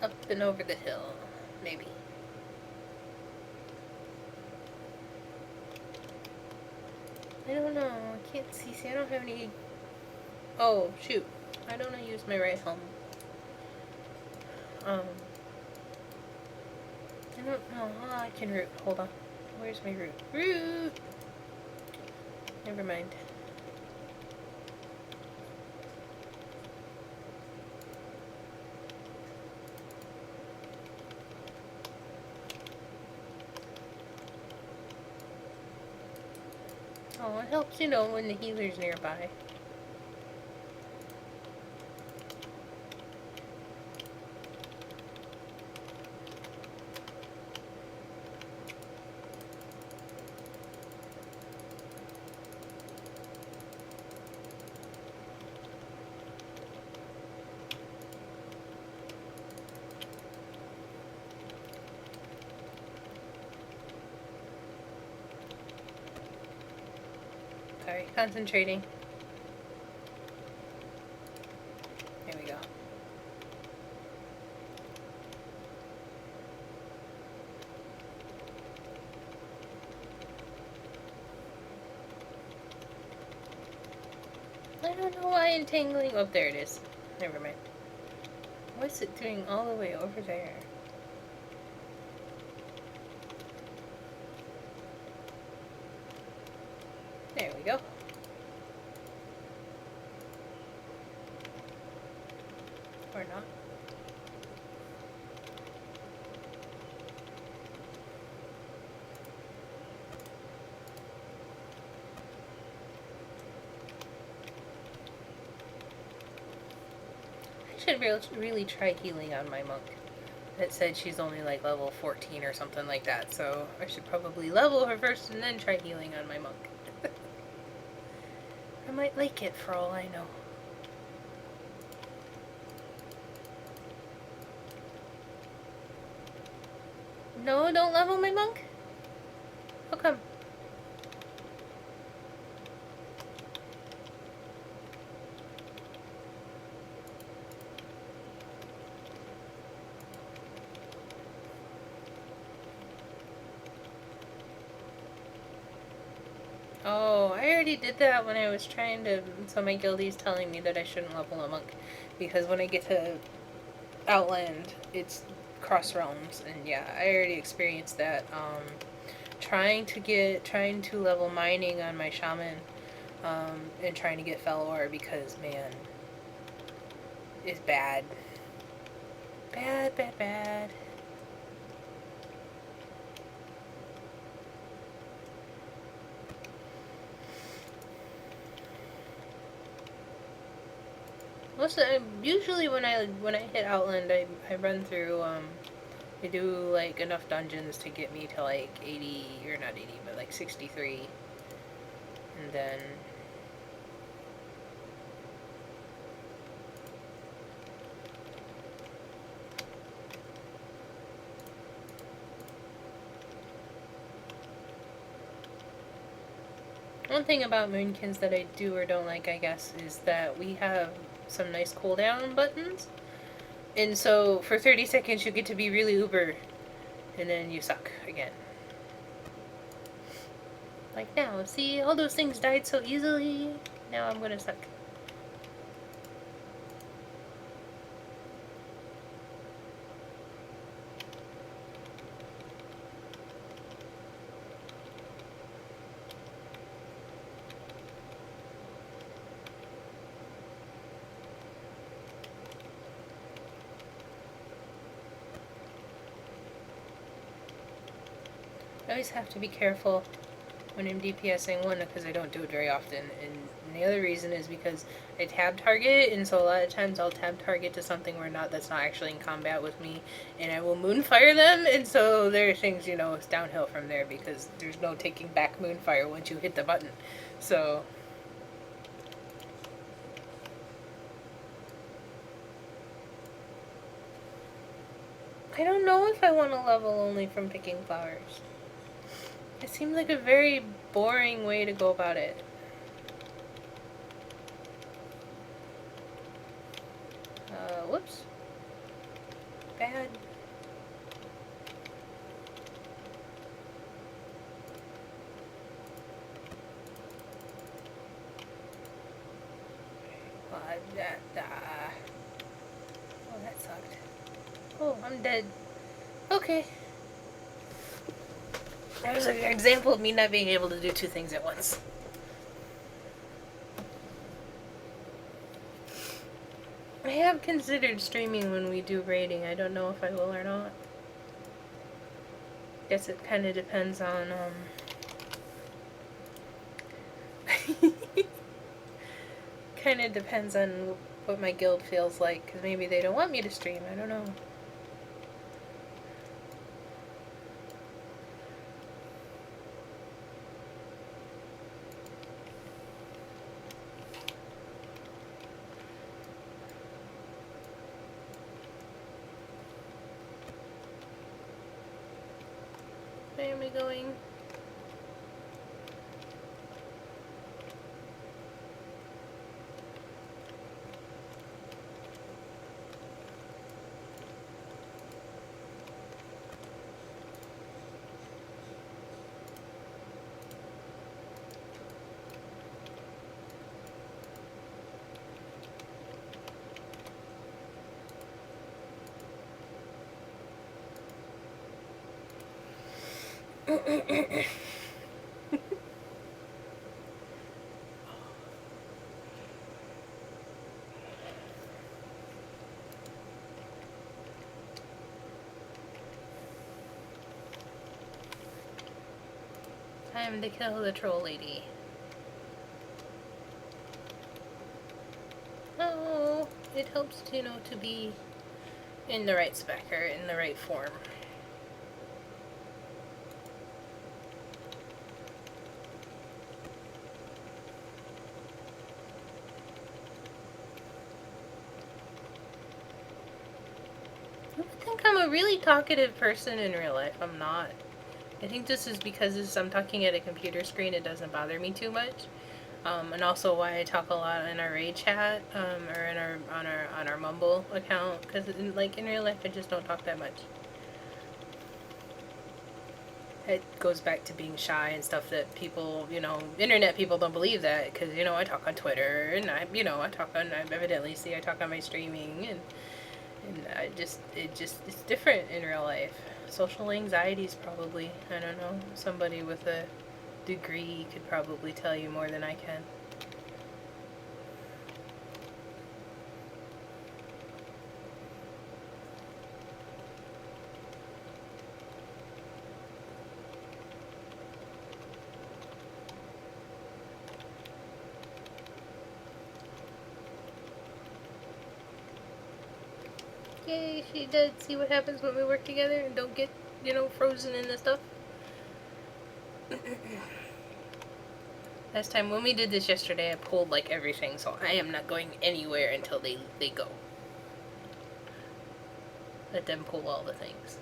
Up and over the hill, maybe. I don't know, I can't see, I don't have any... Oh, shoot. Why don't I use my right helm? I don't know. Oh, I can root. Hold on. Where's my root? Root! Never mind. Oh, it helps, you know, when the healer's nearby. Sorry, concentrating. There we go. I don't know why entangling... Oh, there it is. Never mind. What's it doing all the way over there? There we go. Or not. I should really try healing on my monk. It said she's only like level 14 or something like that, so I should probably level her first and then try healing on my monk. I might like it for all I know. No, don't level my monk? How come? Oh, I already did that when I was trying to... So my guildie's telling me that I shouldn't level a monk. Because when I get to Outland, it's cross realms. And yeah, I already experienced that. Trying to level mining on my shaman. And trying to get fell ore because, man, it's bad. Bad, bad, bad. Usually when I hit Outland, I run through, I do, like, enough dungeons to get me to, like, 80, or not 80, but, like, 63. And then one thing about Moonkins that I do or don't like, I guess, is that we have some nice cooldown buttons. And so for 30 seconds you get to be really uber, and then you suck again. Like now, see, all those things died so easily. Now I'm gonna suck. I always have to be careful when I'm DPSing, one, because I don't do it very often, and the other reason is because I tab target, and so a lot of times I'll tab target to something that's not actually in combat with me, and I will moonfire them, and so there are things, it's downhill from there, because there's no taking back moonfire once you hit the button. So I don't know if I want to level only from picking flowers. It seems like a very boring way to go about it. Whoops. Bad. Oh, that sucked. Oh, I'm dead. Okay. That was an example of me not being able to do two things at once. I have considered streaming when we do raiding. I don't know if I will or not. Guess it kind of depends on, kind of depends on what my guild feels like, because maybe they don't want me to stream. I don't know. Where am I going? Time to kill the troll lady. Oh, it helps to, to be in the right spec or in the right form. I think I'm a really talkative person in real life. I'm not. I think this is because I'm talking at a computer screen, it doesn't bother me too much. And also why I talk a lot in our raid chat, or in on our Mumble account, because in real life I just don't talk that much. It goes back to being shy and stuff that people, internet people don't believe that, because I talk on Twitter, and I talk on my streaming, and it's different in real life. Social anxieties, probably. I don't know. Somebody with a degree could probably tell you more than I can. Yay, she did. See what happens when we work together and don't get, frozen in the stuff. Last time when we did this yesterday, I pulled like everything, so I am not going anywhere until they go. Let them pull all the things.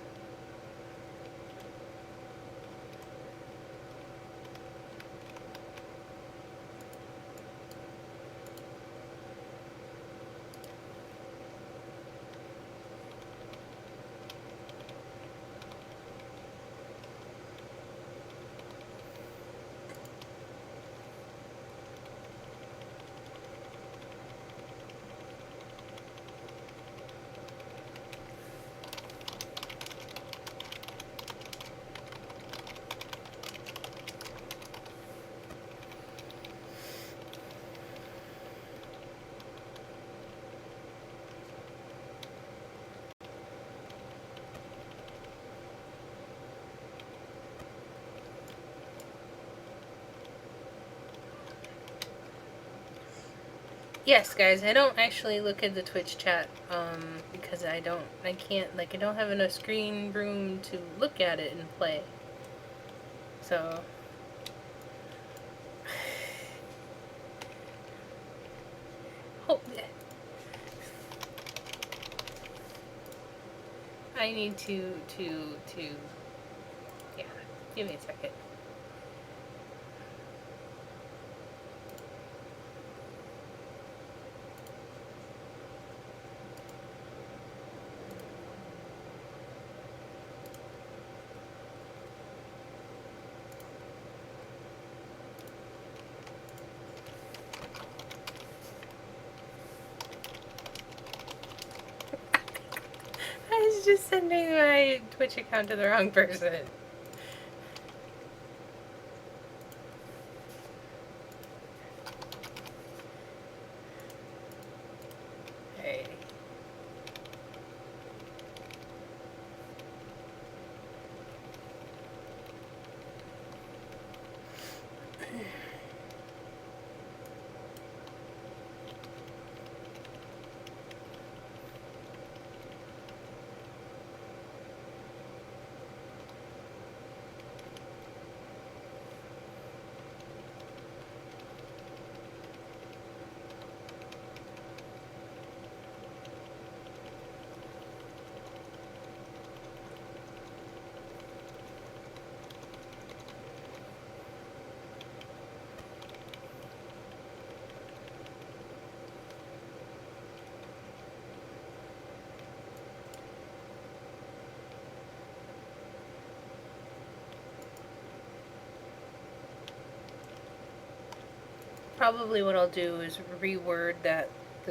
Yes, guys, I don't actually look at the Twitch chat, because I don't have enough screen room to look at it and play. So, oh, I need to, yeah, give me a second. I was just sending my Twitch account to the wrong person. Hey. Probably what I'll do is reword the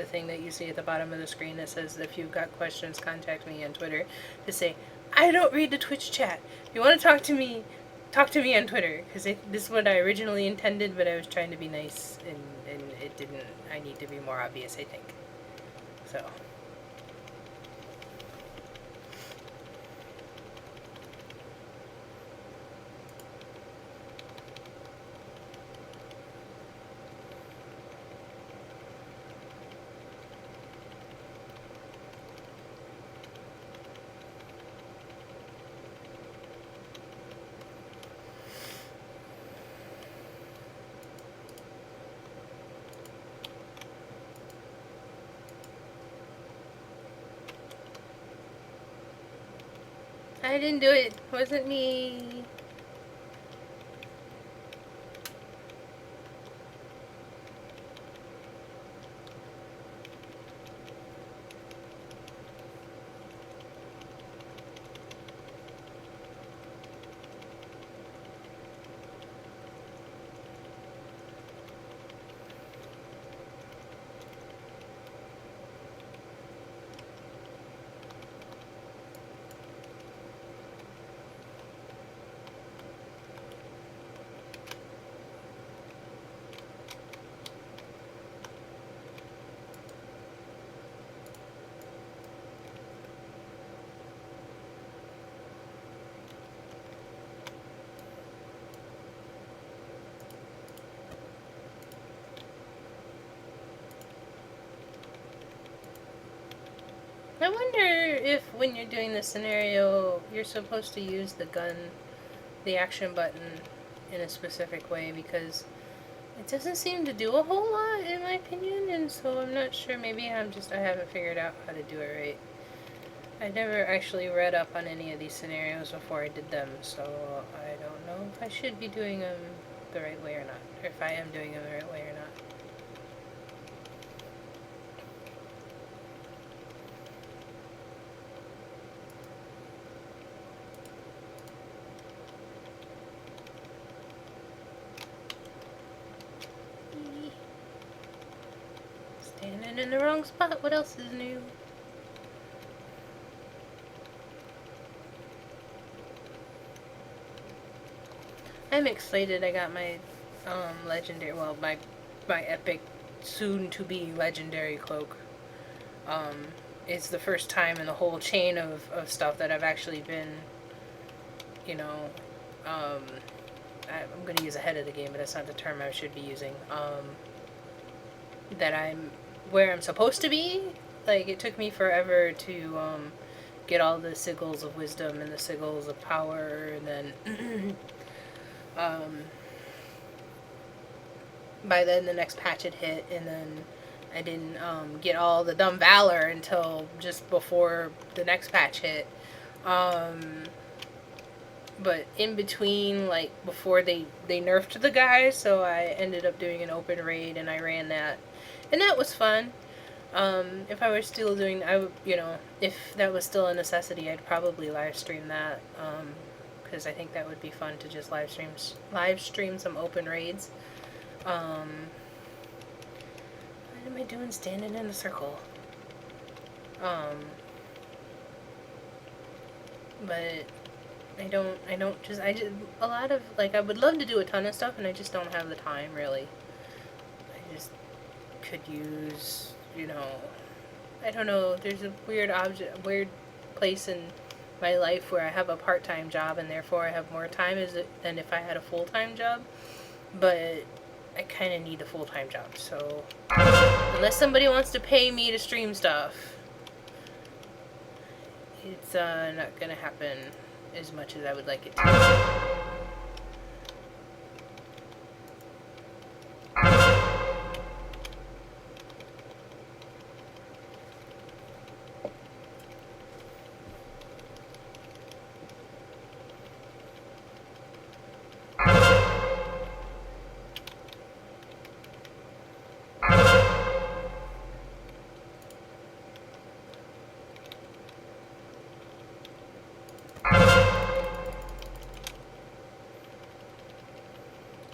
thing that you see at the bottom of the screen that says, if you've got questions, contact me on Twitter, to say, I don't read the Twitch chat. If you want to talk to me on Twitter, because this is what I originally intended, but I was trying to be nice, and it didn't. I need to be more obvious, I think. So. I didn't do it. It wasn't me. I wonder if when you're doing this scenario, you're supposed to use the action button in a specific way, because It doesn't seem to do a whole lot, in my opinion, and so I'm not sure. Maybe I haven't figured out how to do it right. I never actually read up on any of these scenarios before I did them, so I don't know if I should be doing them the right way or not, or if I am doing them the right way or not. Standing in the wrong spot. What else is new? I'm excited. I got my legendary. Well, my epic, soon to be legendary cloak. It's the first time in the whole chain of stuff that I've actually been, you know, I'm going to use ahead of the game, but that's not the term I should be using. That I'm where I'm supposed to be. Like, it took me forever to get all the sigils of wisdom and the sigils of power, and then by then the next patch had hit, and then I didn't get all the dumb valor until just before the next patch hit. But in between, like, before they nerfed the guy, so I ended up doing an open raid, and I ran that. And that was fun. If I were still doing, I would, if that was still a necessity, I'd probably live stream that. Because I think that would be fun to just live stream some open raids. What am I doing standing in a circle? But I just, a lot of, like, I would love to do a ton of stuff, and I just don't have the time, really. I just could use, I don't know, there's a weird place in my life where I have a part-time job, and therefore I have more time than if I had a full-time job, but I kind of need a full-time job, so unless somebody wants to pay me to stream stuff, it's not gonna happen as much as I would like it to.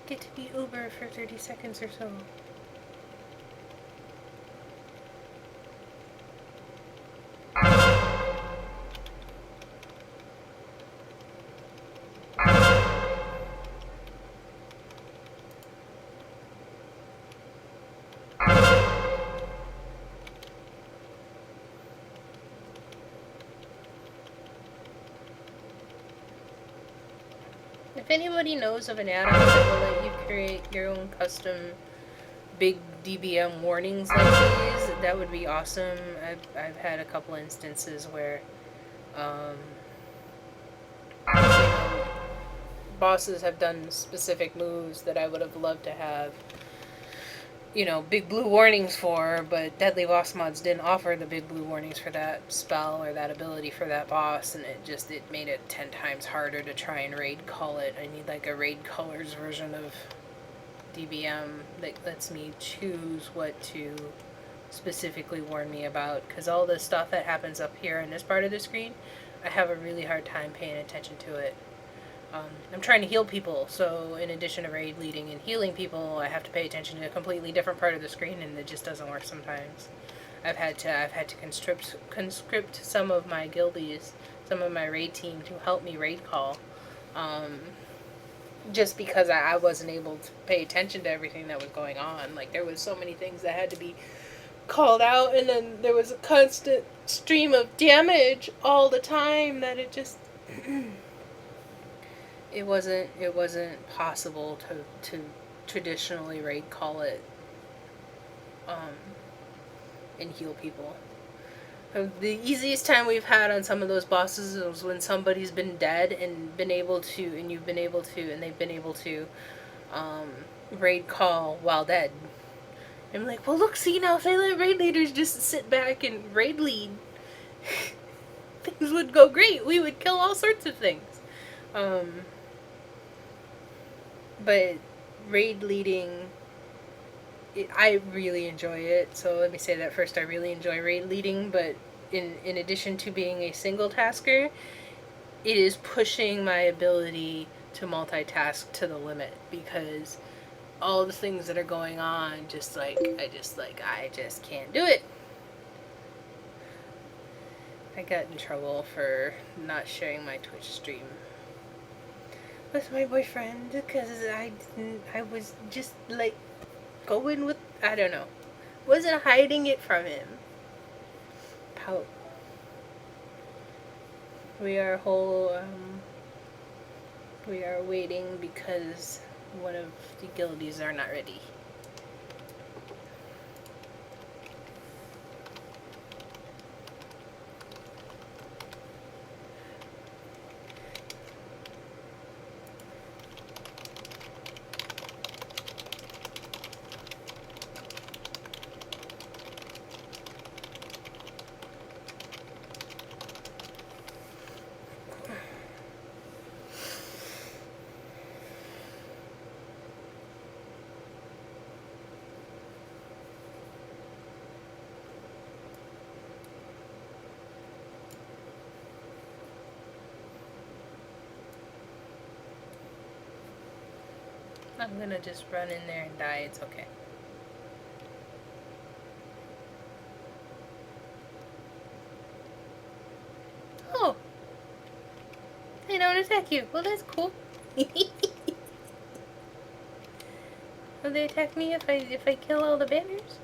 Get to be Uber for 30 seconds or so. If anybody knows of an add-on that will let you create your own custom big DBM warnings like these, that would be awesome. I've had a couple instances where bosses have done specific moves that I would have loved to have, big blue warnings for, but Deadly Boss mods didn't offer the big blue warnings for that spell or that ability for that boss, and it made it 10 times harder to try and raid call it. I need like a raid colors version of DBM that lets me choose what to specifically warn me about, because all the stuff that happens up here in this part of the screen, I have a really hard time paying attention to it. I'm trying to heal people, so in addition to raid leading and healing people, I have to pay attention to a completely different part of the screen, and it just doesn't work sometimes. I've had to conscript some of my guildies, some of my raid team to help me raid call, just because I wasn't able to pay attention to everything that was going on. Like, there was so many things that had to be called out, and then there was a constant stream of damage all the time that it just it wasn't possible to traditionally raid call it and heal people. The easiest time we've had on some of those bosses was when somebody's been dead and been able to, and you've been able to, and they've been able to, raid call while dead. I'm like, well, look, see, now if they let raid leaders just sit back and raid lead, things would go great. We would kill all sorts of things. But raid leading, I really enjoy it. So let me say that first. I really enjoy raid leading, but in addition to being a single tasker, it is pushing my ability to multitask to the limit, because all the things that are going on, I just can't do it. I got in trouble for not sharing my Twitch stream with my boyfriend because I was just like going with, I don't know, wasn't hiding it from him. Pout. We are waiting because one of the guildies are not ready. I'm gonna just run in there and die. It's okay. Oh! They don't attack you. Well, that's cool. Will they attack me if I kill all the banners?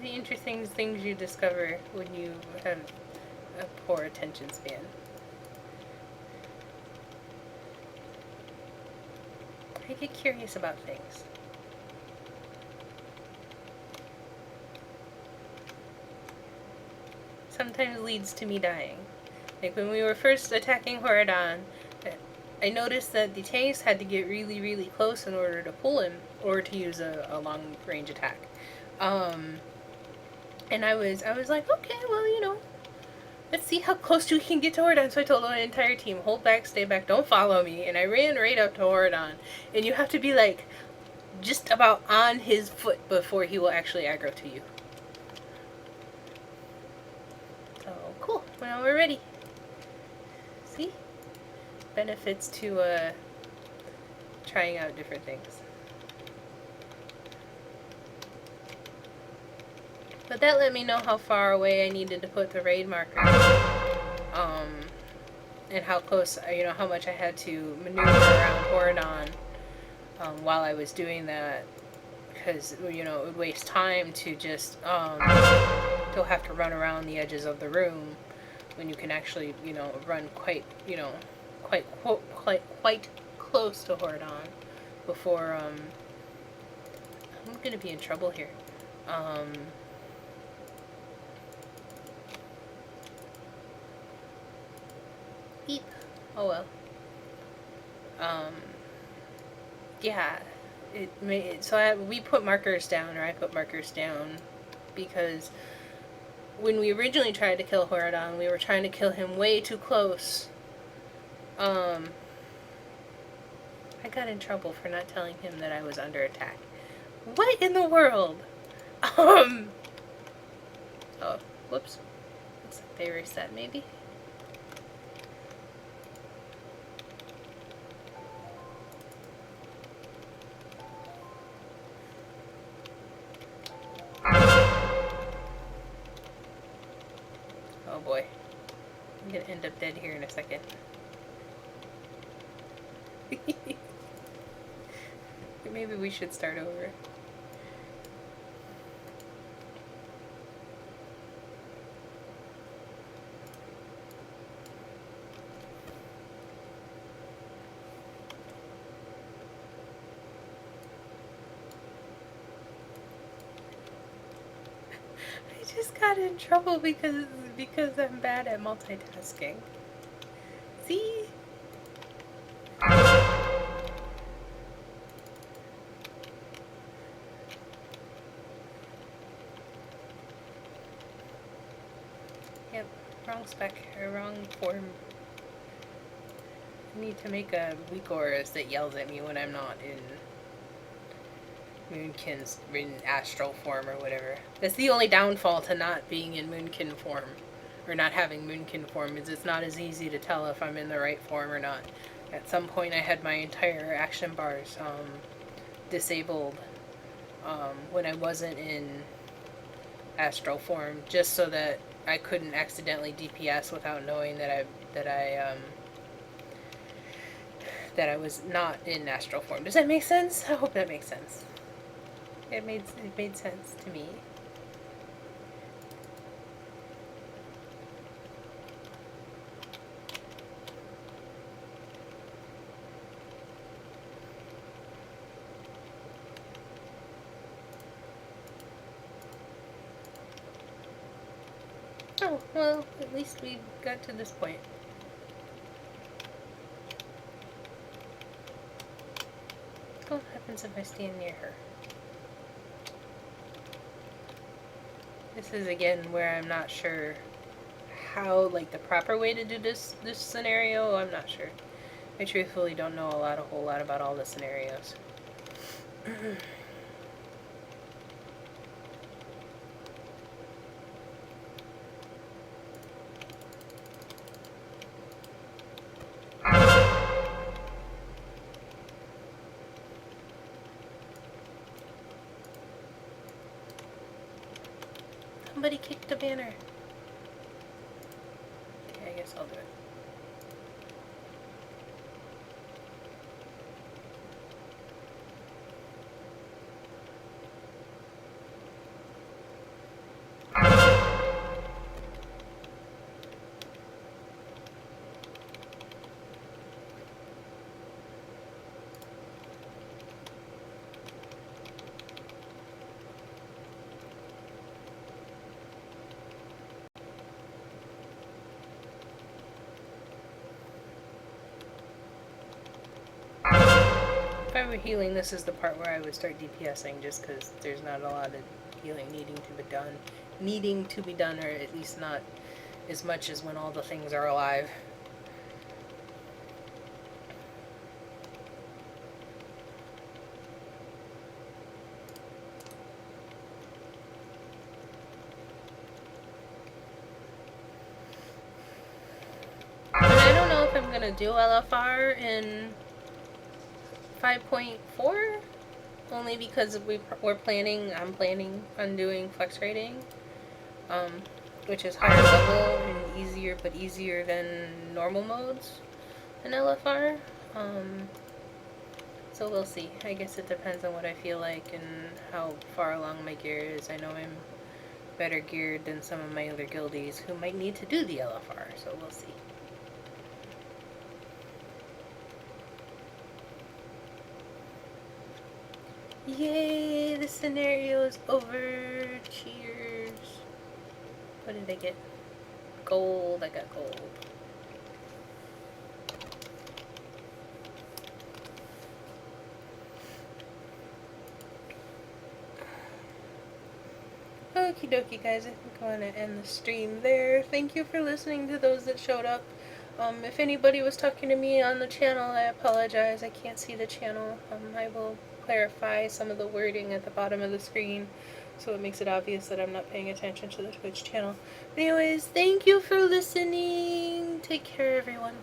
The interesting things you discover when you have a poor attention span. I get curious about things. Sometimes leads to me dying. Like when we were first attacking Horadon, I noticed that the tanks had to get really, really close in order to pull him, or to use a long range attack. And I was like, okay, well, you know, let's see how close we can get to Horadon. So I told my entire team, hold back, stay back, don't follow me. And I ran right up to Horadon. And you have to be like just about on his foot before he will actually aggro to you. So cool. Well, we're ready. See? Benefits to trying out different things. But that let me know how far away I needed to put the raid marker. And how close, you know, how much I had to maneuver around Horadon while I was doing that. Because, you know, it would waste time to just still have to run around the edges of the room when you can actually, you know, run quite, you know, quite close to Horadon before, I'm gonna be in trouble here. Beep. Oh well. Yeah. We put markers down, or I put markers down, because when we originally tried to kill Horadon, we were trying to kill him way too close. I got in trouble for not telling him that I was under attack. What in the world? Oh, whoops. Looks like they erased that, maybe. Oh boy. I'm gonna end up dead here in a second. Maybe we should start over. just got in trouble because I'm bad at multitasking. See? Yep, wrong spec, or wrong form. I need to make a weak auras that yells at me when I'm not in Moonkin's in astral form or whatever. That's the only downfall to not being in Moonkin form, or not having Moonkin form, is it's not as easy to tell if I'm in the right form or not. At some point I had my entire action bars disabled when I wasn't in astral form, just so that I couldn't accidentally DPS without knowing that I was not in astral form. Does that make sense? I hope that makes sense. It made sense to me. Oh, well, at least we got to this point. What happens if I stand near her? This is again where I'm not sure how, like, the proper way to do this scenario. I'm not sure. I truthfully don't know a whole lot about all the scenarios. Somebody kicked the banner. Okay, I guess I'll do it. If I were healing, this is the part where I would start DPSing, just because there's not a lot of healing needing to be done, or at least not as much as when all the things are alive. And I don't know if I'm gonna do LFR in 5.4, only because I'm planning on doing flex rating, which is higher level and easier than normal modes in LFR. So we'll see. I guess it depends on what I feel like and how far along my gear is. I know I'm better geared than some of my other guildies who might need to do the LFR, so we'll see. Yay, the scenario is over. Cheers. What did I get? Gold. I got gold. Okie dokie, guys. I think I'm going to end the stream there. Thank you for listening to those that showed up. If anybody was talking to me on the channel, I apologize. I can't see the channel. I will clarify some of the wording at the bottom of the screen so it makes it obvious that I'm not paying attention to the Twitch channel. But anyways, thank you for listening. Take care, everyone.